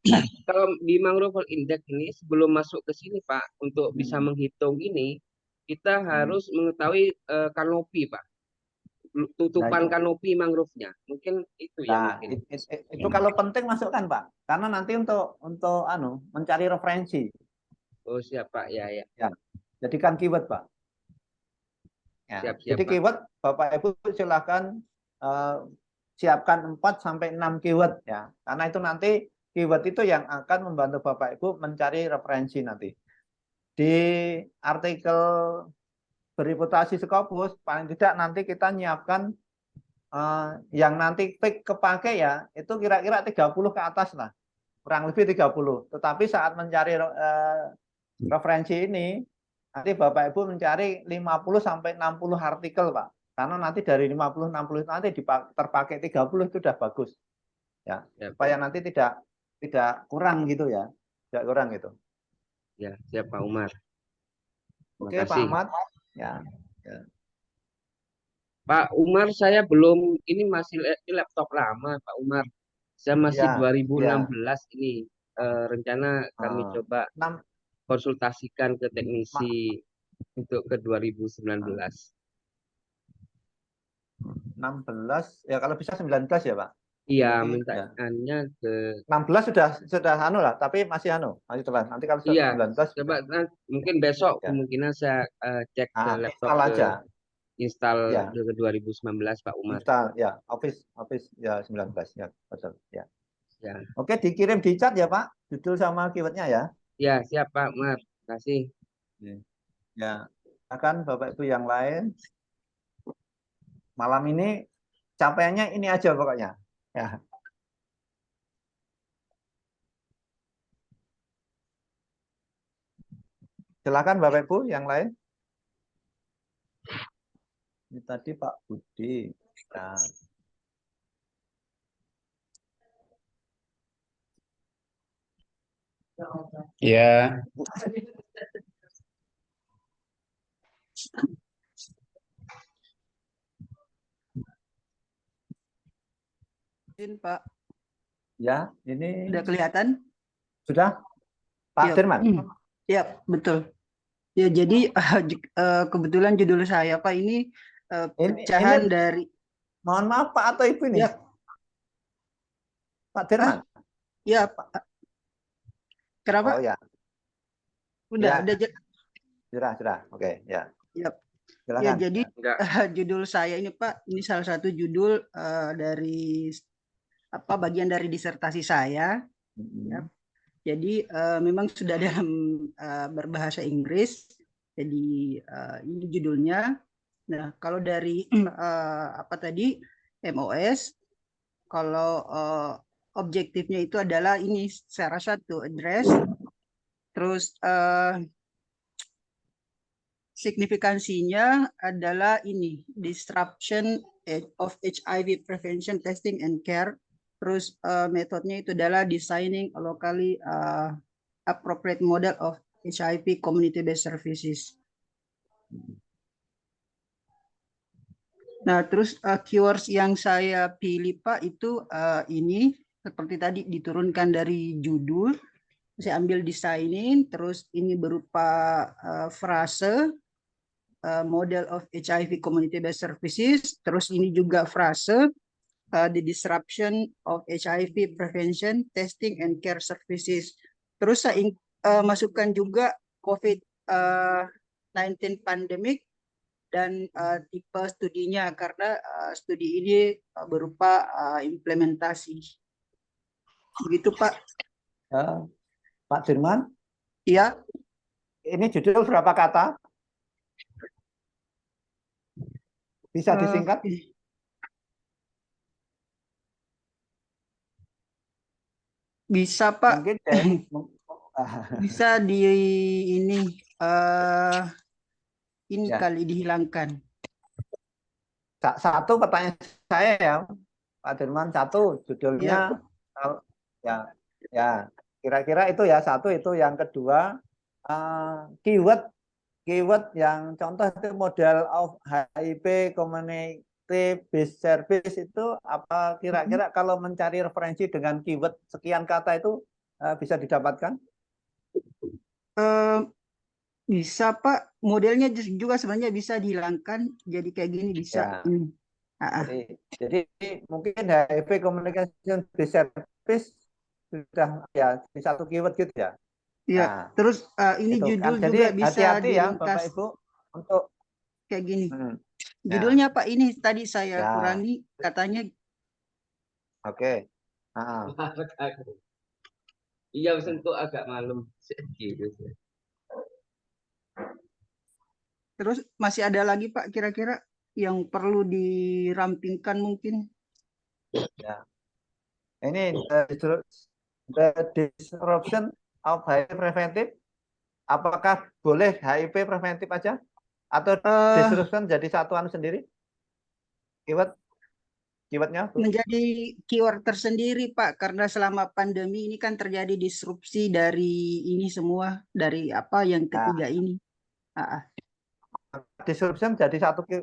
Kalau di mangrove health index ini sebelum masuk ke sini Pak, untuk bisa menghitung ini kita harus mengetahui kanopi, Pak. Tutupan kanopi mangrove-nya. Mungkin itu ya Nah, mungkin. itu kalau penting masukkan, Pak. Karena nanti untuk mencari referensi. Oh, siap, Pak. Ya, ya. Ya, jadikan keyword, Pak. Ya. Siap, Jadi Pak. keyword Bapak Ibu silakan siapkan 4 sampai 6 keyword ya. Karena itu nanti keyword itu yang akan membantu Bapak Ibu mencari referensi nanti. Di artikel bereputasi Scopus paling tidak nanti kita nyiapkan yang nanti pick kepake ya, itu kira-kira 30 ke atas lah. Kurang lebih 30. Tetapi saat mencari referensi ini nanti Bapak Ibu mencari 50 sampai 60 artikel, Pak. Karena nanti dari 50-60 itu nanti terpakai 30 itu sudah bagus. Ya, supaya nanti tidak kurang gitu ya. Tidak kurang gitu. Ya, siap Pak Umar. Oke, Pak Ahmad. Ya. Ya. Pak Umar, saya belum, ini masih laptop lama, Pak Umar. Saya masih Ya, 2016 ini. Rencana kami coba konsultasikan ke teknisi untuk ke 2019. 16 ya, kalau bisa 19 ya, Pak. Iya, mintaannya ke 16 sudah anu lah, tapi masih telat. Nanti kalau 19 coba mungkin besok kemungkinan saya cek ke laptop aja. Install ke 2019, Pak Umar. Install ya, Office ya 19 ya, betul ya. Ya. Oke, dikirim di chat ya, Pak, judul sama keywordnya ya. Ya, siap Pak Umar. Terima kasih. Ya, akan Bapak Ibu yang lain. Malam ini capaiannya ini aja pokoknya. Ya. Silakan Bapak Ibu yang lain. Ini tadi Pak Budi. Nah. Ya. Pak. Ya, ini Sudah kelihatan? Sudah, Pak Dirman. Ya, betul. Ya, jadi kebetulan judul saya Pak ini pecahan dari. Mohon maaf Pak atau Ibu ini? Ya. Pak Dirman. Ya, Pak. Kenapa? Oh ya. Udah. Sudah. Oke, ya. Ya. Silakan. Ya, jadi judul saya ini Pak, ini salah satu judul dari bagian dari disertasi saya. Ya. Jadi memang sudah dalam berbahasa Inggris. Jadi ini judulnya. Nah, kalau dari tadi MOS, kalau objektifnya itu adalah ini saya rasa to address, terus signifikansinya adalah ini disruption of HIV prevention testing and care. Terus metodenya itu adalah designing a locally appropriate model of HIV community-based services. Nah, terus keywords yang saya pilih Pak itu ini seperti tadi diturunkan dari judul. Saya ambil designing, terus ini berupa frase model of HIV community-based services. Terus ini juga frase the disruption of HIV prevention, testing, and care services. Terus saya masukkan juga COVID-19 pandemic dan tipe studinya karena studi ini berupa implementasi. Begitu Pak. Pak Dirman? Iya. Ini judul berapa kata? Bisa disingkat? Bisa Pak. Mungkin bisa di ini kali dihilangkan. Satu pertanyaan saya ya, Pak Dirman, satu judulnya ya kira-kira itu ya, satu itu. Yang kedua keyword yang contoh itu model of HIV community based service itu apa kira-kira kalau mencari referensi dengan keyword sekian kata itu bisa didapatkan? Bisa Pak, modelnya juga sebenarnya bisa dihilangkan jadi kayak gini bisa. Ya. Jadi mungkin HIV communication based service sudah ya di satu keyword gitu ya. Iya, Nah, terus ini itu judul kan. Jadi juga bisa hati-hati ya Bapak diringkas Ibu untuk kayak gini. ya. Judulnya Pak ini tadi saya Ya. kurangi katanya. Oke. Iya, kok agak malam gitu. Terus masih ada lagi Pak kira-kira yang perlu dirampingkan mungkin? Ya. Ini the disruption of HIV preventive. Apakah boleh HIV preventif aja atau disruption jadi satuan sendiri? Keywordnya Bu? Menjadi keyword tersendiri Pak, karena selama pandemi ini kan terjadi disrupsi dari ini semua, dari apa yang ketiga ini. Disruption jadi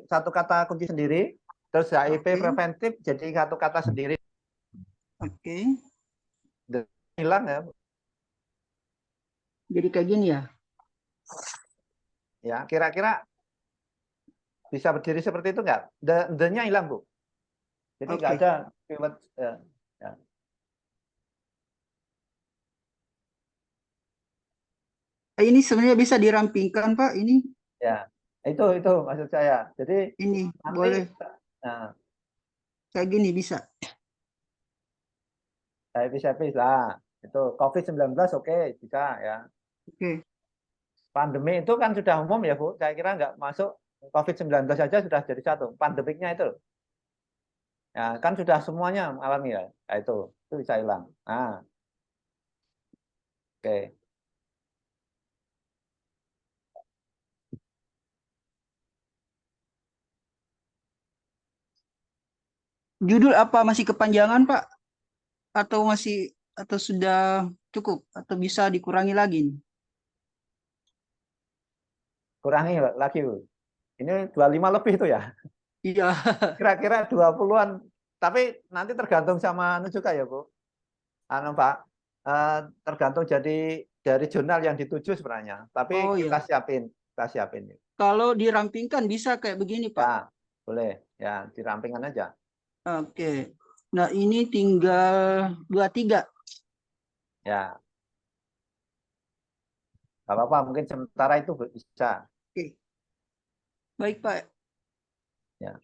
satu kata kunci sendiri, terus HIV preventif jadi satu kata sendiri. Oke. Hilang ya. Jadi kayak gini ya? Ya, kira-kira bisa berdiri seperti itu nggak? The-nya hilang Bu. Jadi nggak ada keyword. Ya. Ini sebenarnya bisa dirampingkan Pak ini. Ya, itu maksud saya. Jadi ini nanti, boleh. Nah, kayak gini bisa. bisa. Itu COVID-19 oke, bisa ya. Oke. Pandemi itu kan sudah umum ya Bu. Saya kira nggak masuk COVID-19 saja sudah jadi satu. Pandemiknya itu. Ya, kan sudah semuanya alami ya. Nah, itu bisa hilang. Nah. Oke. Judul apa masih kepanjangan Pak? Atau sudah cukup atau bisa dikurangi lagi nih? Kurangi lagi Bu. Ini 25 lebih itu ya. Iya. Kira-kira 20-an. Tapi nanti tergantung sama juga ya Bu. Pak, tergantung jadi dari jurnal yang dituju sebenarnya. Tapi kita siapin. Kalau dirampingkan bisa kayak begini Pak. Ya, boleh. Ya, dirampingkan aja. Oke. Nah ini tinggal 23. Ya. Gak apa-apa, mungkin sementara itu bisa. Oke. Baik Pak. Ya.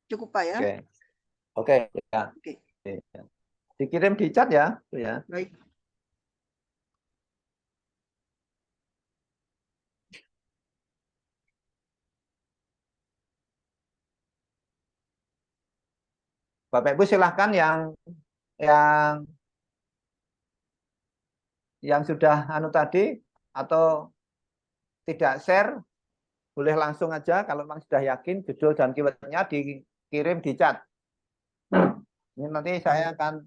Cukup Pak ya. Oke. Ya. Oke. Dikirim di chat ya. Ya. Baik. Bapak Ibu silahkan yang sudah tadi atau tidak share boleh langsung aja kalau memang sudah yakin judul dan keywordnya dikirim di chat. Ini nanti saya akan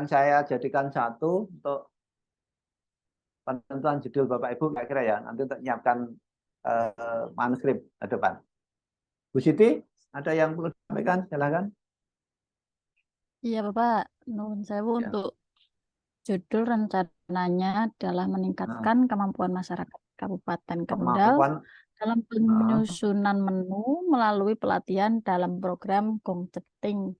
saya jadikan satu untuk penentuan judul Bapak Ibu kira-kira ya nanti untuk menyiapkan manuskrip ke depan. Bu Siti, ada yang perlu disampaikan? Silakan. Iya Bapak, nuwun sewu untuk judul rencananya adalah meningkatkan kemampuan masyarakat Kabupaten Kendal dalam penyusunan menu melalui pelatihan dalam program Gong Ceting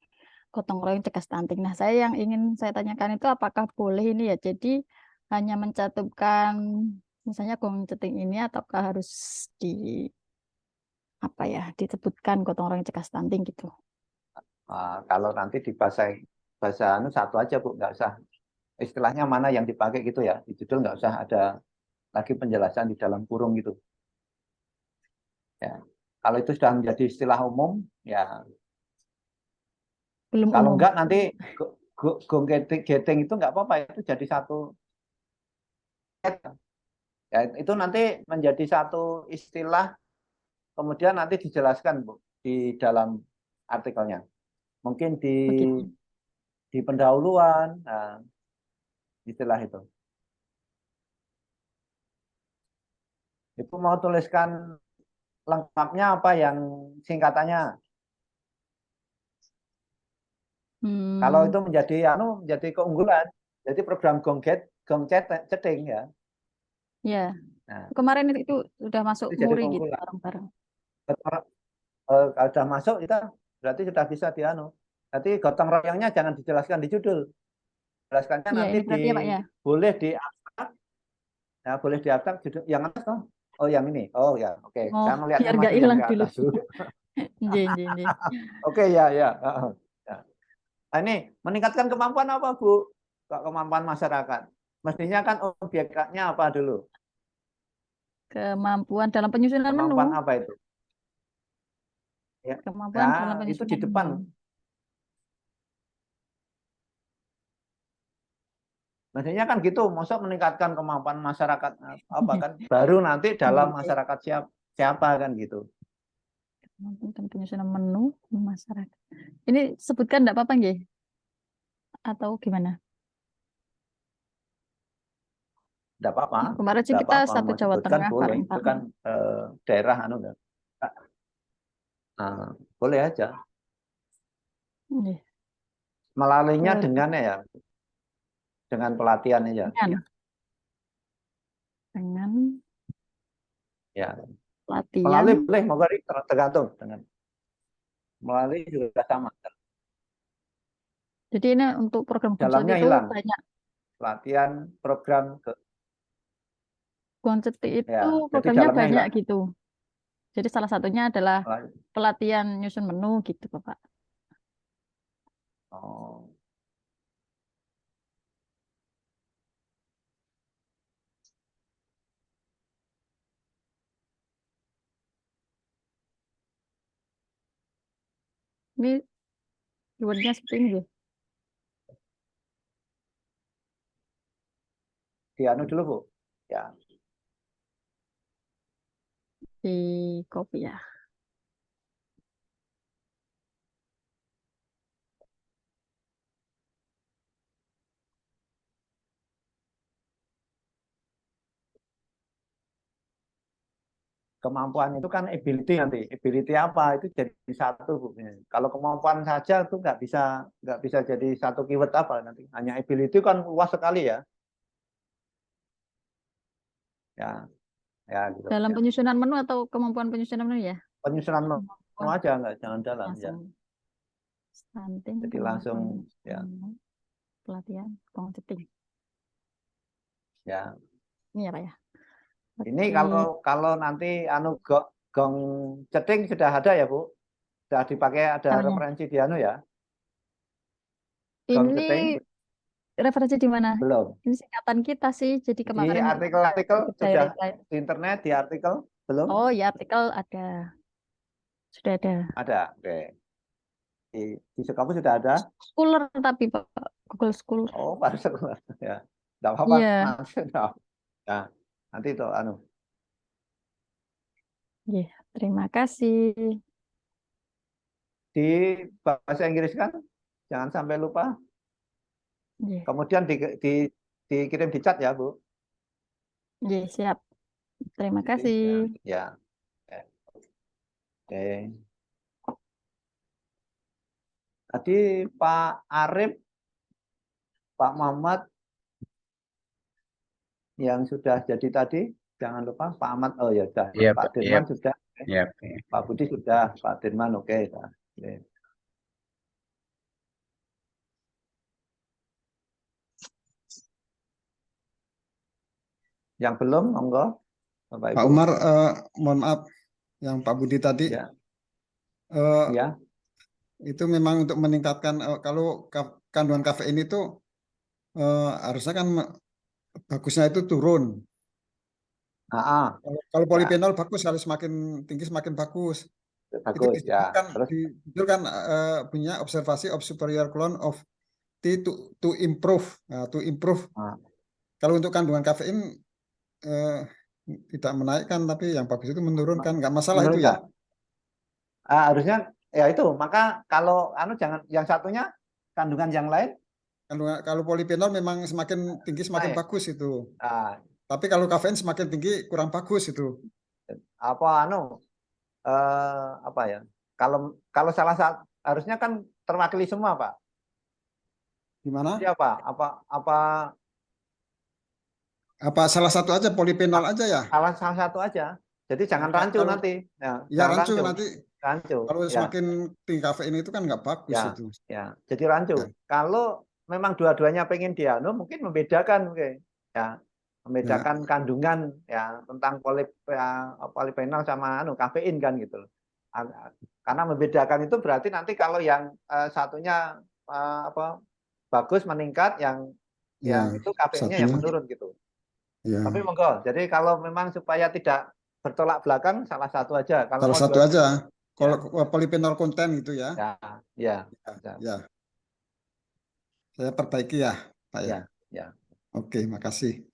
Gotong Royong Cegah Stunting. Nah, saya yang ingin saya tanyakan itu apakah boleh ini ya? Jadi hanya mencantumkan misalnya Gong Ceting ini ataukah harus disebutkan Gotong Royong Cegah Stunting gitu? Kalau nanti di bahasa satu aja Bu, nggak usah istilahnya mana yang dipakai gitu ya. Di judul nggak usah ada lagi penjelasan di dalam kurung gitu. Ya. Kalau itu sudah menjadi istilah umum, ya. Belum Kalau umum. enggak nanti gong getting itu nggak apa-apa, itu jadi satu. Ya, itu nanti menjadi satu istilah, kemudian nanti dijelaskan Bu di dalam artikelnya. Mungkin di pendahuluan, nah, istilah itu. Itu mau tuliskan lengkapnya apa yang singkatannya. Kalau itu menjadi keunggulan, jadi program Gong Ceting ya. Ya, Nah, kemarin itu sudah masuk itu jadi muri gitu keunggulan. bareng-bareng. Kalau sudah masuk kita berarti sudah bisa Nanti gotong royongnya jangan dijelaskan di judul. Jelaskannya Iya, nanti ini berarti ya Pak ya. boleh di abstrak, ya boleh di abstrak judul yang atas toh. Oh yang ini. Oh ya, oke. Oh, Saya melihatnya biar gak masih yang hilang ke dulu. atas dulu. Nggih. Oke ya. Ya. Nah, ini meningkatkan kemampuan apa Bu? Kemampuan masyarakat. Mestinya kan objeknya apa dulu? Kemampuan dalam penyusunan menu. Kemampuan apa itu? Ya, Kemampuan dalam itu penyusunan di depan. menu. Maksudnya kan gitu, maksud meningkatkan kemampuan masyarakat apa kan? Baru nanti dalam masyarakat siapa kan gitu. Kemampuan dalam penyusunan menu masyarakat. Ini sebutkan enggak apa-apa nggih? Atau gimana? Tidak apa-apa. Kemarin sih Tidak kita apa-apa. satu Mau Jawa sebutkan Tengah boleh. Itu bareng-bareng. kan daerah boleh aja. Nggih. Melaluinya dengan ya, dengan pelatihan aja. Dengan Ya. pelatihan. Melalui boleh, mau tergantung dengan melalui juga sama. Jadi ini untuk program Gonset Dalamnya itu hilang. banyak. Pelatihan program Gonset itu ya, programnya dalamnya banyak hilang. gitu. Jadi salah satunya adalah pelatihan nyusun menu gitu, Bapak. Oh. Ini keywordnya seperti ini ya. Di anu dulu Bu. Ya. Di copy ya. Kemampuan itu kan ability nanti. Ability apa? Itu jadi satu Bu. Kalau kemampuan saja itu nggak bisa jadi satu keyword apa nanti. Hanya ability kan luas sekali ya. Ya gitu. Dalam penyusunan menu atau kemampuan penyusunan menu ya? Penyusunan menu aja nggak jangan dalam ya. Stunting, Jadi langsung ya. Pelatihan konsepting. Ya. Ini ya Pak ya. Ini kalau nanti gong ceting sudah ada ya Bu? Sudah dipakai ada referensi di anu ya? Gong ini ceting? Referensi di mana? Belum. Ini singkatan kita sih. Jadi kemarin di artikel-artikel sudah di internet di artikel belum? Oh ya artikel ada. Sudah ada. Ada. Oke. Di kamu sudah ada? Scholar tapi Pak, Google School. Oh, baru sekolah ya. Enggak apa-apa. Iya. Nah, nanti itu anu. Iya, terima kasih. Di bahasa Inggris kan jangan sampai lupa. Yeah. Kemudian dikirim di chat ya, Bu. Iya, siap. Terima kasih. Ya. Oke. Tadi Pak Arif, Pak Muhammad yang sudah jadi tadi, jangan lupa Pak Ahmad. Oh ya sudah. Yep, Pak Dirman sudah. Yep. Pak Budi sudah. Pak Dirman oke. Yang belum, monggo. Pak Umar, mohon maaf, yang Pak Budi tadi. Ya. Ya. Itu memang untuk meningkatkan kalau kandungan kafein itu harusnya kan bagusnya itu turun. Kalau polifenol bagus, harus semakin tinggi semakin bagus. Bagus itu ya. Kan, itu kan punya observasi of superior clone of T to improve. Nah, to improve. Kalau untuk kandungan kafein tidak menaikkan, tapi yang bagus itu menurunkan, nggak masalah itu ya. Harusnya ya itu. Maka kalau jangan yang satunya kandungan yang lain. Kalau polifenol memang semakin tinggi semakin bagus itu. Tapi kalau kafein semakin tinggi kurang bagus itu. Apa ya? Kalau salah satu harusnya kan terwakili semua, Pak. Gimana? Jadi apa Apa salah satu aja polifenol aja ya? Salah satu aja. Jadi jangan rancu Kalau nanti. Ya, ya jangan rancu nanti rancu. kalau Ya, semakin tinggi kafein itu kan nggak bagus ya, itu. ya. Jadi rancu. Ya. Kalau memang dua-duanya pengen dianu, mungkin membedakan, oke. Ya, membedakan kandungan ya tentang polifenol sama kafein kan gitu loh. Karena membedakan itu berarti nanti kalau yang satunya apa bagus meningkat, yang itu kafeinnya yang satunya. menurun gitu. Ya. Tapi monggo. Jadi kalau memang supaya tidak bertolak belakang, salah satu aja. Kalau Salah mau satu aja. Kalau ya. polifenol konten gitu ya. Ya, ya. Ya. Saya perbaiki ya, Pak ya. Ya. Oke, makasih.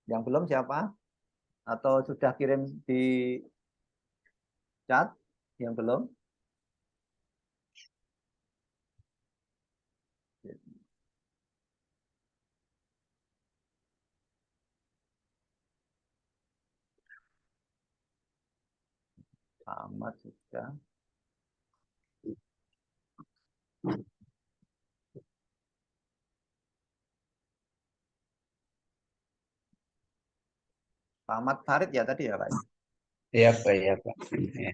Yang belum siapa? Atau sudah kirim di chat? Yang belum? Amat sudah. Pak Ahmad Farid ya tadi ya Pak? Iya Pak, iya Pak. Ya.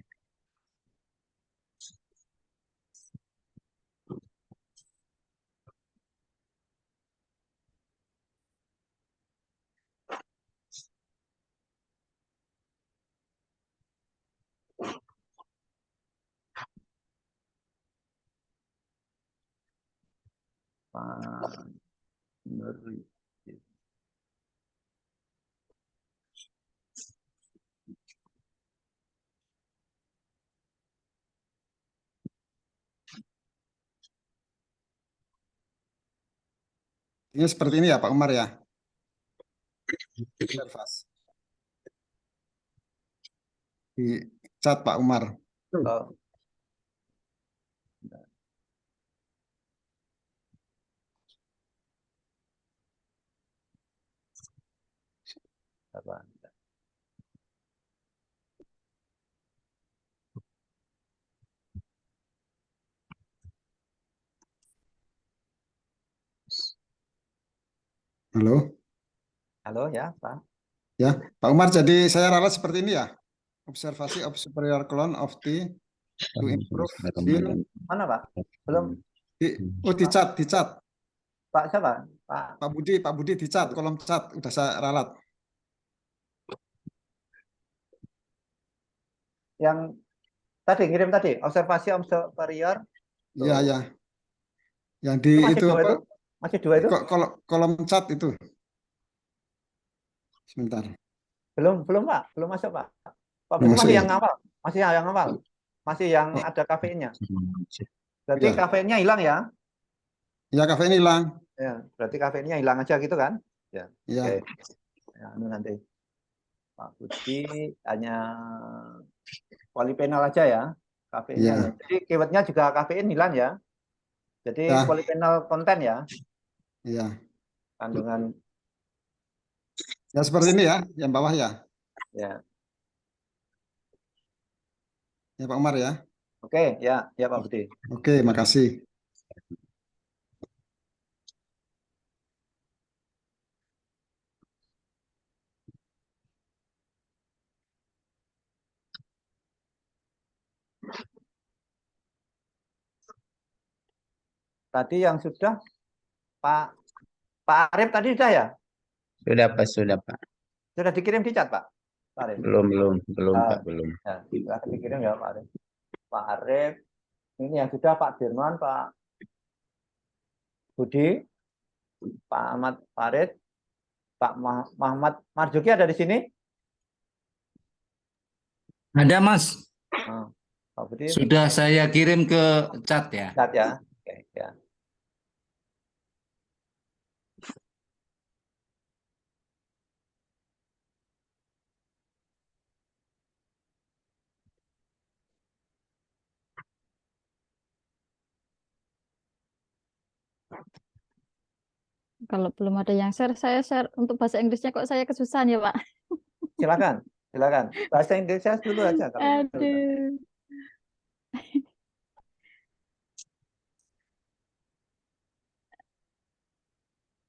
Pak Nuri. Ini seperti ini ya Pak Umar ya. Di chat Pak Umar. Oh. Apa? Halo. Halo ya Pak. Ya, Pak Umar, jadi saya ralat seperti ini ya. Observasi of superior clone of T to improve gene. Mana Pak? Belum. Di chat. Pak siapa? Pak Budi di chat, kolom chat udah saya ralat. Yang tadi ngirim tadi observasi om superior. Iya ya. Yang di masih itu dua apa? itu? Masih dua itu? Kolom chat itu. Sebentar. Belum Pak, belum masuk Pak. Pak Budi masih yang awal, masih yang ada kafeinnya. Berarti ya. Kafeinnya hilang ya? Ya, kafein hilang. Ya, berarti kafeinnya hilang aja gitu kan? Ya. Ya. Oke. Ya, nanti Pak Budi hanya polifenol aja ya, kafeinnya. Ya. Jadi keywordnya juga kafein hilang ya. Jadi Ya. polifenol konten ya. Iya. Kandungan. Ya seperti ini ya, yang bawah ya. Ya. Ya Pak Umar ya. Oke, ya Pak Budi. Oke, makasih. Tadi yang sudah Pak Arif tadi sudah ya? Sudah Pak. Sudah dikirim di chat Pak? Pak Arif. Belum Pak, belum. Ya, sudah dikirim ya Pak Arif. Pak Arif, ini yang sudah Pak Dirman, Pak Budi, Pak Ahmad Farid, Pak Muhammad Marzuki ada di sini? Ada Mas. Pak Budi. Sudah saya kirim ke chat ya. Chat ya. Oke, ya. Kalau belum ada yang share, saya share untuk bahasa Inggrisnya kok saya kesusahan ya Pak. Silakan. Silakan. Bahasa Indonesia dulu aja kalau gitu. Aduh.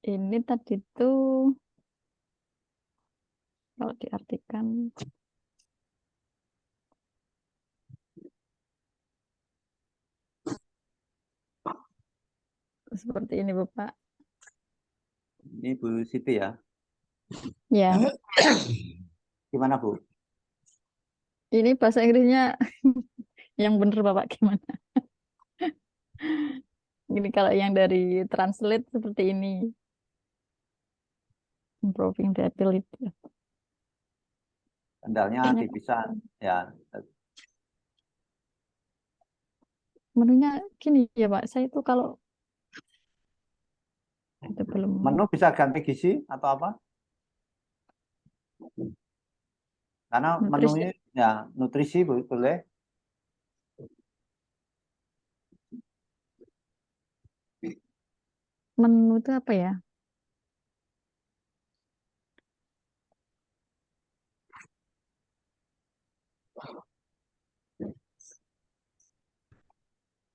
Ini tadi tuh kalau diartikan seperti ini Bapak. Ini Bu Siti ya. Ya, Gimana Bu? ini bahasa Inggrisnya yang bener Bapak gimana? Ini kalau yang dari translate seperti ini. Improving the ability. Sendalnya Kayaknya dipisah ya. menunya gini ya Pak, saya itu kalau itu belum Menu bisa ganti gizi atau apa? Karena nutrisi. menunya ya nutrisi boleh. Menu itu apa ya?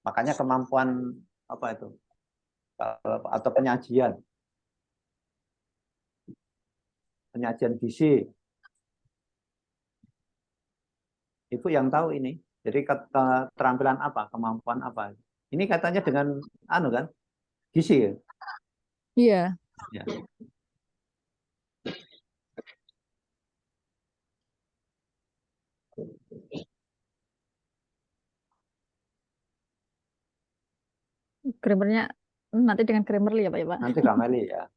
Makanya kemampuan apa itu? Atau penyajian gizi. Ibu yang tahu ini. Jadi keterampilan apa, kemampuan apa. Ini katanya dengan anu kan, gizi ya. Iya. Ya. Grammarnya nanti dengan Grammarly ya Pak ya Pak. Nanti Kameli ya.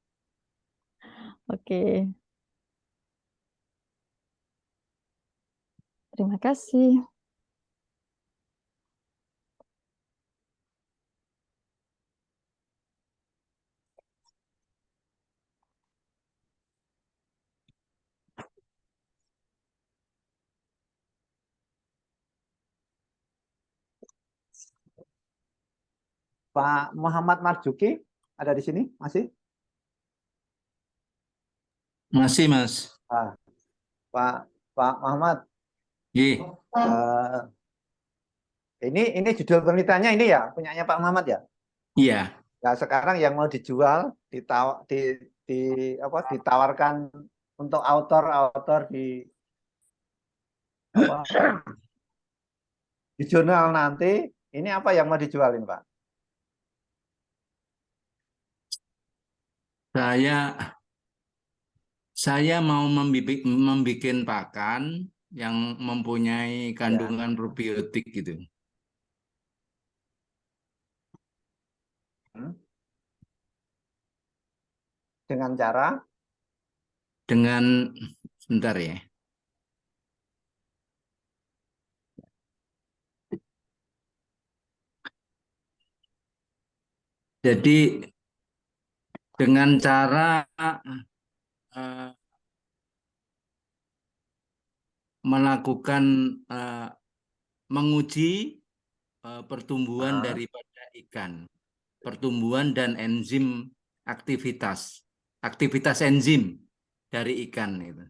Oke. Terima kasih. Pak Muhammad Marjuki ada di sini masih? Masih, Mas. Ah, Pak Muhammad. Iya. Ini judul penelitiannya ini ya punyanya Pak Muhammad ya. Iya. Nah, sekarang yang mau dijual ditawarkan untuk author di di jurnal nanti. Ini apa yang mau dijualin Pak? Saya mau membuat pakan yang mempunyai kandungan probiotik gitu. Dengan cara? Dengan, sebentar ya. Jadi dengan cara melakukan menguji pertumbuhan daripada ikan, pertumbuhan dan enzim aktivitas enzim dari ikan itu.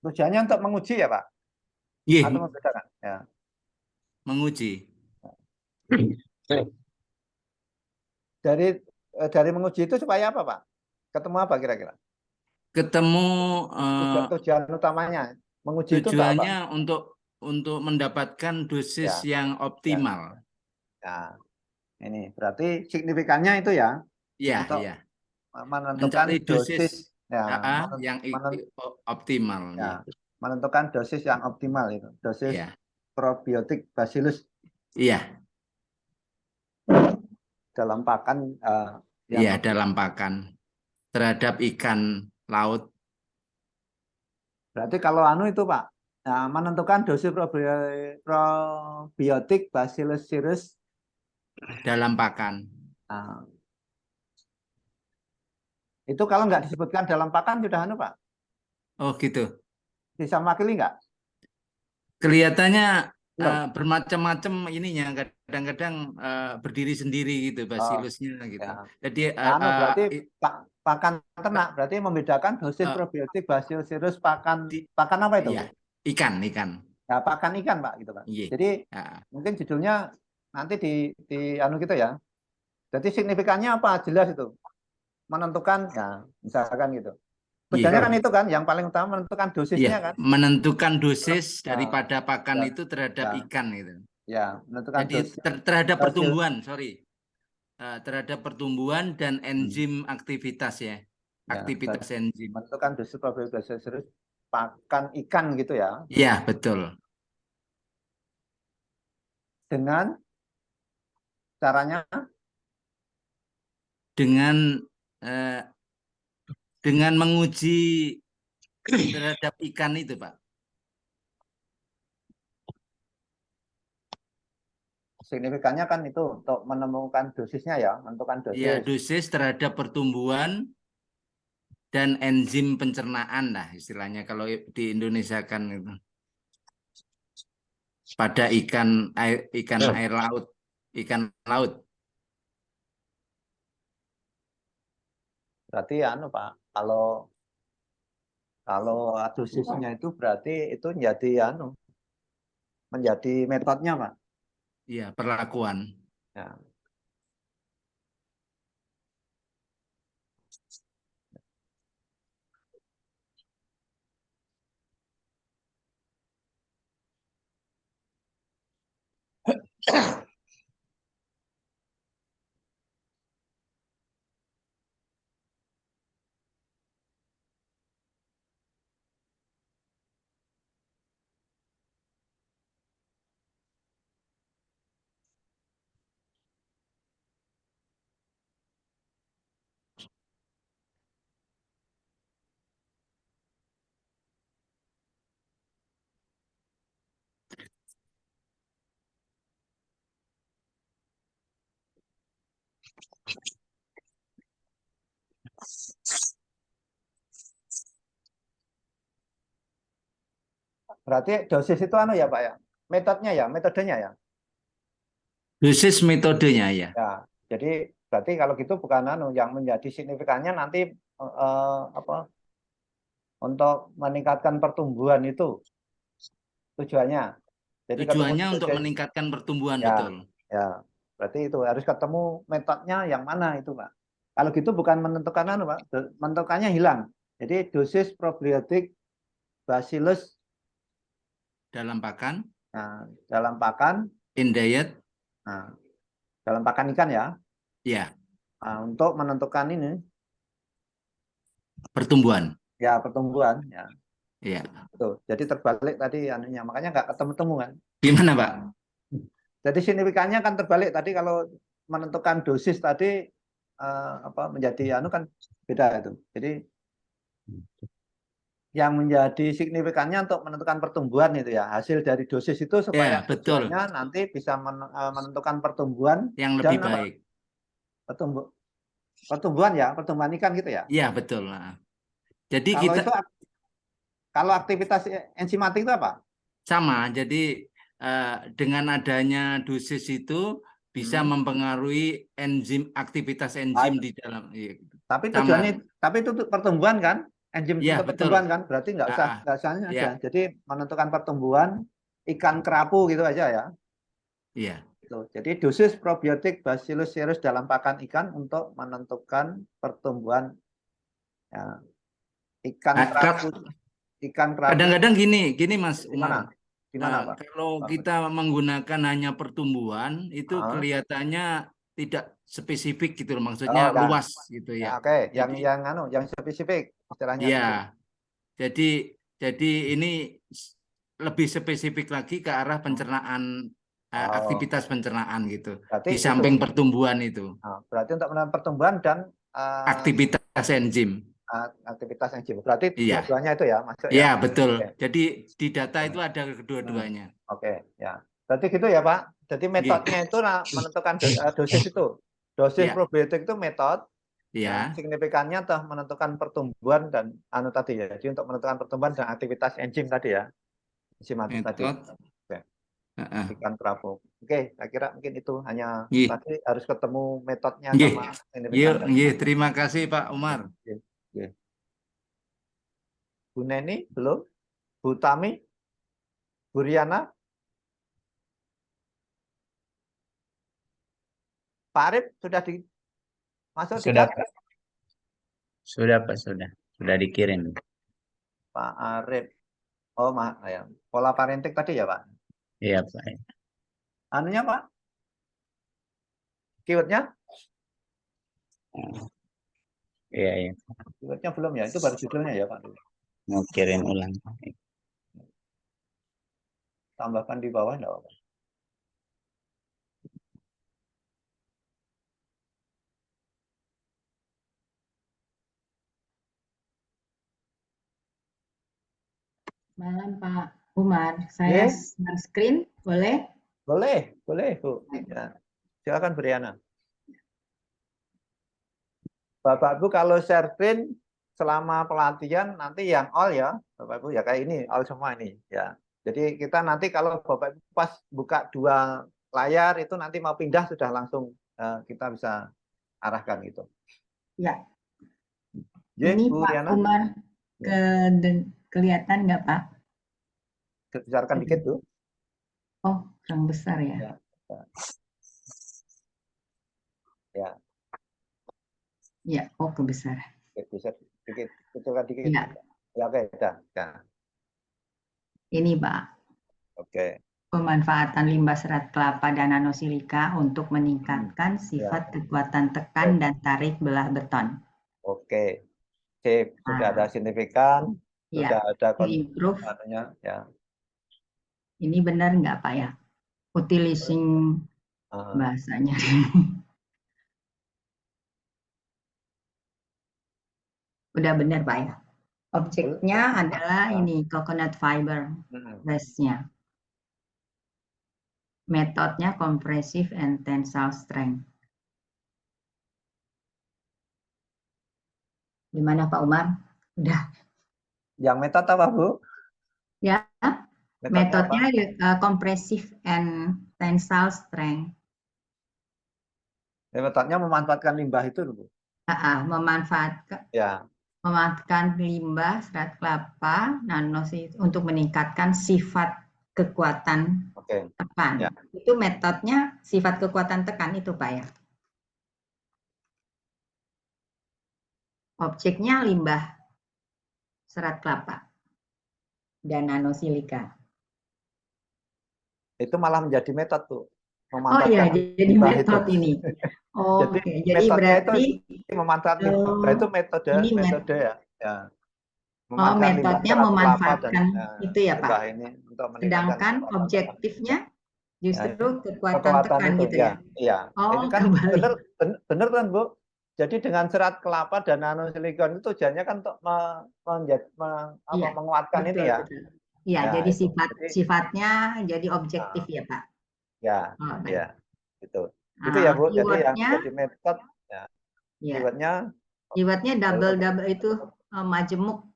Tujuannya untuk menguji ya Pak? Iya. Atau membedakan? Ya. Menguji. Dari menguji itu supaya apa Pak? Ketemu apa kira-kira? Ketemu tujuan utamanya menguji tujuannya itu untuk mendapatkan dosis yang optimal. Ya. Ini berarti signifikannya itu ya? Iya, untuk iya. menentukan Mencari dosis yang optimal. Ya. Menentukan dosis yang optimal itu, dosis probiotik Bacillus. Iya. Dalam pakan. Iya, dalam pakan terhadap ikan laut. Berarti kalau itu Pak, menentukan dosis probiotik Bacillus cereus dalam pakan. Itu kalau nggak disebutkan dalam pakan sudah Pak? Oh gitu. Bisa mewakili nggak? Kelihatannya bermacam-macam ininya, kadang-kadang berdiri sendiri gitu basilusnya gitu. Ya. Jadi Berarti pakan ternak, berarti membedakan dosis probiotik, bacillus pakan apa itu? Iya, ikan. Ya, pakan ikan, Pak, gitu, Pak. Iya. Jadi mungkin judulnya nanti di anu gitu ya. Jadi signifikannya apa? Jelas itu. Menentukan ya, misalkan gitu. Tujuannya kan itu kan yang paling utama menentukan dosisnya kan. Menentukan dosis daripada pakan itu terhadap ikan itu. Ya, menentukan Jadi dosis. terhadap pertumbuhan, terhadap pertumbuhan dan enzim aktivitas ya. Aktivitas enzim. Menentukan dosis probiotik serius pakan ikan gitu ya. Iya, betul. Dengan caranya dengan menguji terhadap ikan itu, Pak. Signifikannya kan itu untuk menemukan dosisnya ya, menentukan dosis. Ya, dosis terhadap pertumbuhan dan enzim pencernaan lah istilahnya kalau di Indonesia kan itu. Pada ikan air laut, ikan laut. Berarti Pak, kalau dosisnya itu berarti itu menjadi metodenya, Pak. Iya, perlakuan. Ya. Berarti dosis itu ya Pak ya, metodenya ya. Dosis metodenya ya. Ya, jadi berarti kalau gitu bukan yang menjadi signifikannya nanti untuk meningkatkan pertumbuhan itu tujuannya. Jadi tujuannya untuk meningkatkan pertumbuhan, ya, betul. Ya, berarti itu harus ketemu metodenya yang mana itu Pak. Kalau gitu bukan menentukan Pak, menentukannya hilang. Jadi dosis probiotik bacillus dalam pakan. Nah, dalam pakan. In diet. Nah, dalam pakan ikan ya. Iya. Nah, untuk menentukan ini. Pertumbuhan. Ya, pertumbuhan. Ya. Iya. Tuh, jadi terbalik tadi anunya, makanya nggak ketemu-temu kan. Gimana Pak? Jadi signifikannya kan terbalik tadi kalau menentukan dosis tadi menjadi kan beda itu. Jadi yang menjadi signifikannya untuk menentukan pertumbuhan itu ya, hasil dari dosis itu supaya tujuannya nanti bisa menentukan pertumbuhan yang lebih baik. Pertumbuhan ikan gitu ya. Iya, betul. Jadi kalau aktivitas enzimatik itu apa? Sama. Jadi dengan adanya dosis itu bisa mempengaruhi aktivitas enzim di dalam. Tapi tujuannya, tapi itu pertumbuhan kan? Enzim ya, untuk pertumbuhan kan? Berarti nggak usah aja. Jadi menentukan pertumbuhan ikan kerapu gitu aja ya. Iya. Jadi dosis probiotik Bacillus cereus dalam pakan ikan untuk menentukan pertumbuhan ya, ikan kerapu. Kadang-kadang gini Mas Umar. Gimana Pak? Kalau kita menggunakan hanya pertumbuhan itu kelihatannya tidak spesifik gitu loh, maksudnya luas gitu ya. Oke, yang spesifik istilahnya. Iya. Jadi ini lebih spesifik lagi ke arah pencernaan, aktivitas pencernaan gitu. Berarti di samping pertumbuhan itu. Berarti untuk menekan pertumbuhan dan aktivitas enzim. Aktivitas enzim. Berarti dua-duanya itu ya, masuk ya. Iya, betul. Jadi di data itu ada kedua-duanya. Oke, ya. Berarti gitu ya, Pak. Jadi metodenya itu menentukan dosis itu. Dosis probiotik itu metode. Iya. Signifikannya telah menentukan pertumbuhan dan tadi ya. Jadi untuk menentukan pertumbuhan dan aktivitas enzim tadi ya. Enzimatik tadi. Oke. ikan terapung. Oke, saya kira mungkin itu hanya Nggih. tadi harus ketemu metodenya Nggih. sama Yuk, signifikan. nggih, terima kasih Pak Umar. Oke. Bu Neni belum? Bu Tami? Bu Riana? Pak Arif sudah masuk di Sudah, chat? Pak. Sudah, Pak, sudah dikirim. Pak Arif. Oh, ya. Pola parenting tadi ya, Pak? Iya, Pak. Anunya, Pak? Keywordnya? Iya, iya. Keywordnya belum ya? Itu baru judulnya ya, Pak? Mau kirim ulang. Tambahkan di bawah enggak apa-apa. Malam Pak Umar, saya share screen, boleh? Boleh, Bu. Ya. Silakan Bu Riana. Bapak Ibu kalau share screen selama pelatihan nanti yang all ya, Bapak Ibu ya kayak ini all semua ini ya. Jadi kita nanti kalau Bapak Ibu pas buka 2 layar itu nanti mau pindah sudah langsung kita bisa arahkan gitu. Ya. Ini Bu Pak Riana. Umar kelihatan nggak Pak? Besarkan dikit tuh. Oh, kurang besar ya. Ya. Ya. Ya, oh kebesaran. Bisa dikit, kecilkan dikit. Ya. Ya, oke, dah. Ini Pak. Oke. Pemanfaatan limbah serat kelapa dan nanosilika untuk meningkatkan sifat kekuatan tekan dan tarik belah beton. Oke. Sip, sudah ada signifikan, sudah ada improve. Ya. Ini benar nggak Pak ya? Utilizing bahasanya. Udah benar Pak ya. Objeknya adalah ini coconut fiber base-nya. Metodenya compressive and tensile strength. Gimana Pak Umar? Udah. Yang metode apa Bu? Ya. Metodenya compressive and tensile strength. Metodenya memanfaatkan limbah itu Bu. Memanfaatkan limbah serat kelapa untuk meningkatkan sifat kekuatan tekan. Ya. Itu metodenya sifat kekuatan tekan itu Pak ya. Objeknya limbah serat kelapa dan nanosilika. Itu malah menjadi metode tuh. Oh iya, jadi metode ini. Oh, jadi berarti itu memanfaatkan limbah itu metode ya. Ya. Metodenya memanfaatkan itu ya Pak. Sedangkan objektifnya justru kekuatan tekan itu, gitu ya. Iya. Oh, ini kan benar kan Bu. Jadi dengan serat kelapa dan nanosilikon itu tujuannya kan untuk menguatkan betul, ini ya. Iya, jadi sifatnya jadi objektif ya Pak. Ya, ya, itu ya Bu. Jadi yang jadi metode ya. Keywordnya double itu majemuk.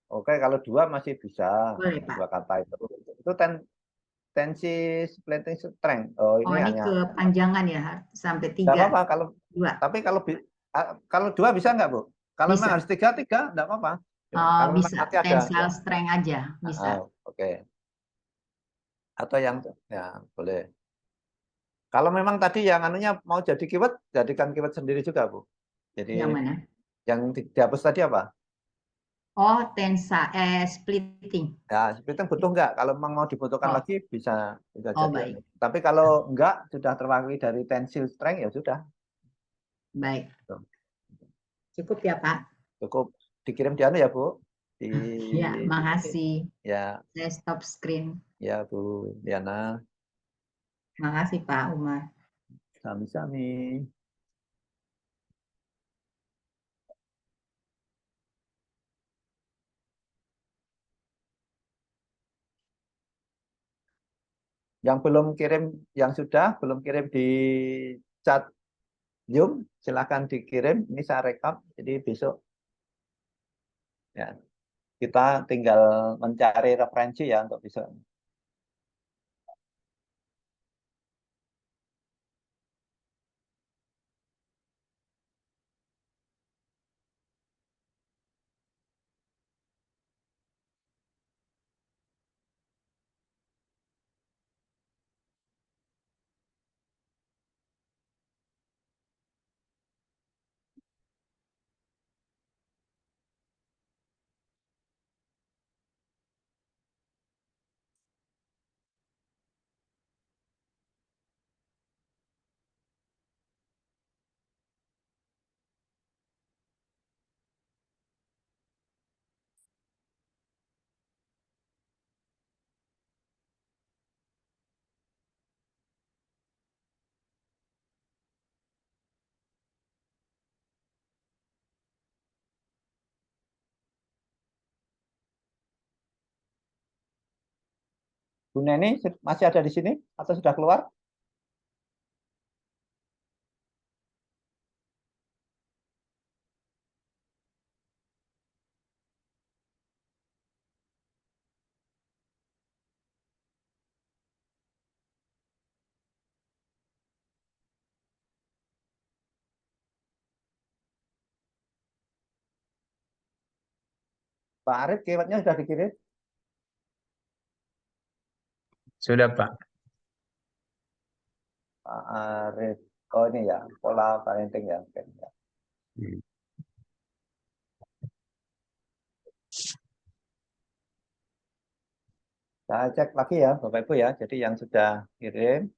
Oke, kalau 2 masih bisa. Boleh, Pak. 2 kata itu tensi splitting strength. Oh, ini hanya kepanjangan ya sampai 3. Enggak apa-apa kalau 2. Tapi kalau 2 bisa enggak, Bu? Kalau memang harus 3 enggak apa-apa. Oh, bisa tensile strength aja, bisa. Oke. Atau yang ya boleh. Kalau memang tadi yang anunya mau jadi keyword, jadikan keyword sendiri juga, Bu. Jadi yang mana? Yang dihapus tadi apa? Oh, splitting. Ya, splitting butuh enggak? Kalau memang mau dibutuhkan lagi bisa jadi. Baik. Tapi kalau enggak sudah terwakili dari tensile strength ya sudah. Baik. Cukup ya, Pak? Cukup. Dikirim di anu ya, Bu? Ya, makasih. Ya. Saya stop screen. Ya, Bu Diana. Makasih Pak Umar. Sami-sami. Yang belum kirim, yang sudah belum kirim di chat Zoom, silakan dikirim. Ini saya rekap, jadi besok ya kita tinggal mencari referensi ya untuk besok. Bu Neni masih ada di sini atau sudah keluar? Pak Arif, keywordnya sudah dikirim? Sudah, Pak. Pak Arif. Oh ini ya, pola parenting ya. Oke, ya. Saya cek lagi ya Bapak Ibu ya. Jadi yang sudah kirim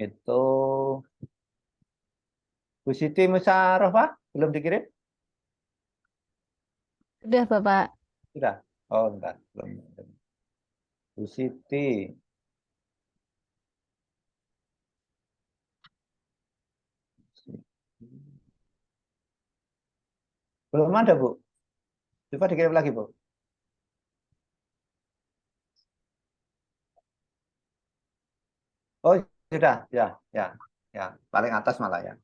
itu Bu Siti Musyarofa belum dikirim? Sudah, Bapak. Sudah. Oh enggak, belum. Bu Siti. Belum ada, Bu. Coba dikirim lagi, Bu. Oh, sudah. Ya, ya. Ya, paling atas malah ya.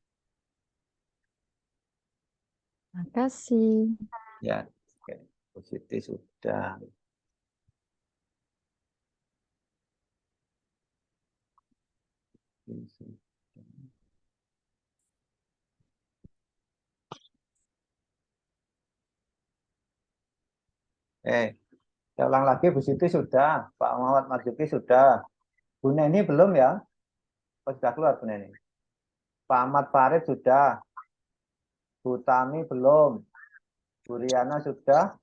Makasih. Ya. Oke. Bu Siti sudah. Saya ulang lagi, Bu Siti sudah, Pak Muhammad Marzuki sudah, Bu Neni belum ya? Oh, sudah keluar Bu Neni. Pak Ahmad Farid sudah, Bu Tami belum, Bu Riana sudah,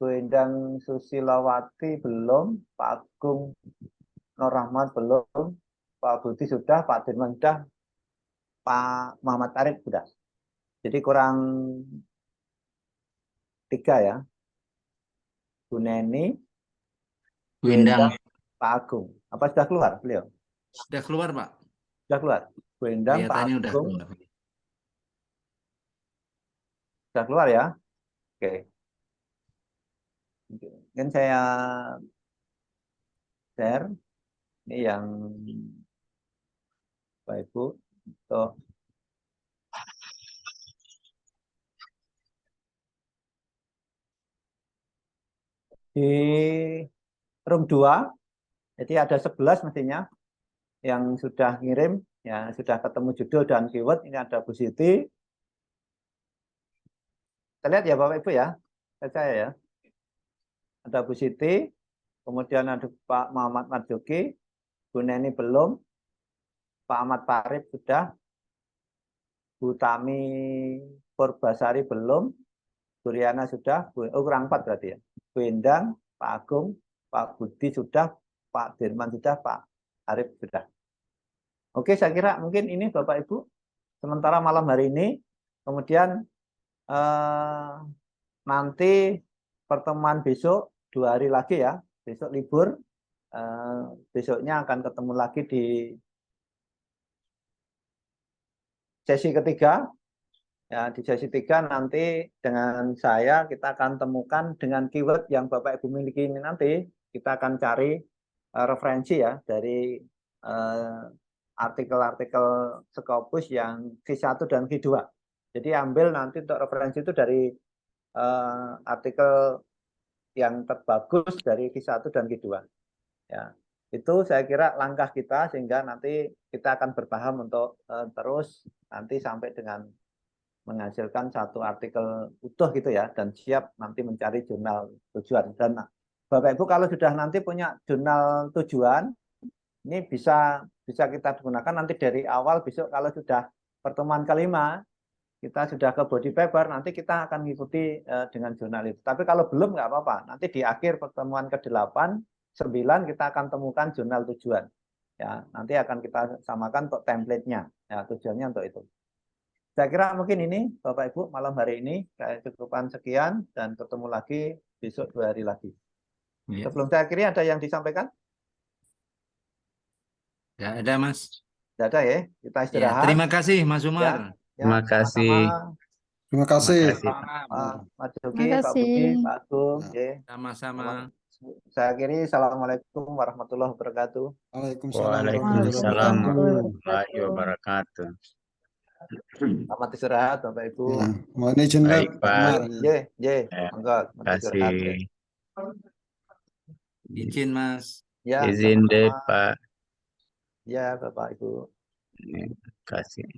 Bu Endang Susilawati belum, Pak Agung Nur Rahman belum, Pak Budi sudah, Pak Dirman sudah, Pak Muhammad Arif sudah. Jadi kurang 3 ya. Bu Neni, Bu Endang, Pak Agung. Apa sudah keluar beliau? sudah keluar, Pak. Sudah keluar. Bu Endang, Pak Kelihatannya udah Agung. keluar. Sudah keluar ya? Oke. Mungkin saya share. Ini yang Bapak Ibu untuk di room 2. Jadi ada 11 mestinya yang sudah ngirim, ya sudah ketemu judul dan keyword. Ini ada Bu Siti. Kita lihat ya Bapak Ibu ya. Saya ya. Ada Bu Siti, kemudian ada Pak Muhammad Marzuki, Bu Neni belum, Pak Ahmad Farid sudah, Bu Tami Purbasari belum, Bu Riana sudah, kurang 4 berarti ya. Bu Endang, Pak Agung, Pak Budi sudah, Pak Dirman sudah, Pak Arif sudah. Oke, saya kira mungkin ini Bapak Ibu sementara malam hari ini. Kemudian nanti pertemuan besok 2 hari lagi ya. Besok libur. Besoknya akan ketemu lagi di sesi ketiga. Ya, di sesi 3 nanti dengan saya kita akan temukan dengan keyword yang Bapak Ibu miliki ini nanti. Kita akan cari referensi ya dari artikel-artikel Scopus yang Q1 dan Q2. Jadi ambil nanti untuk referensi itu dari artikel yang terbagus dari Q1 dan Q2. Ya, itu saya kira langkah kita sehingga nanti kita akan berpaham untuk terus nanti sampai dengan menghasilkan satu artikel utuh gitu ya, dan siap nanti mencari jurnal tujuan. Dan Bapak Ibu kalau sudah nanti punya jurnal tujuan, ini bisa kita gunakan nanti dari awal besok. Kalau sudah pertemuan kelima, kita sudah ke body paper, nanti kita akan mengikuti dengan jurnal itu. Tapi kalau belum nggak apa-apa, nanti di akhir pertemuan ke-8, 9 kita akan temukan jurnal tujuan. Ya, nanti akan kita samakan untuk template-nya. Ya, tujuannya untuk itu. Saya kira mungkin ini Bapak Ibu malam hari ini saya cukupkan sekian dan ketemu lagi besok 2 hari lagi. Ya. Sebelum saya akhiri ada yang disampaikan? Tidak ada Mas. Tidak ada ya. Kita istirahat. Ya, terima kasih Mas Umar. Ya, terima kasih. Terima kasih. Pak Marzuki, Pak Budi, Pak Agung. Sama-sama. Saya akhiri. Assalamualaikum warahmatullahi wabarakatuh. Waalaikumsalam warahmatullahi wabarakatuh. Selamat istirahat Bapak Ibu. Ya, mohon izin Baik, Pak Pak. Mar. Monggo, selamat istirahat. Kasih. Izin Mas. Ya, Izin deh sama-sama. Pak. Ya, Bapak Ibu. Kasih.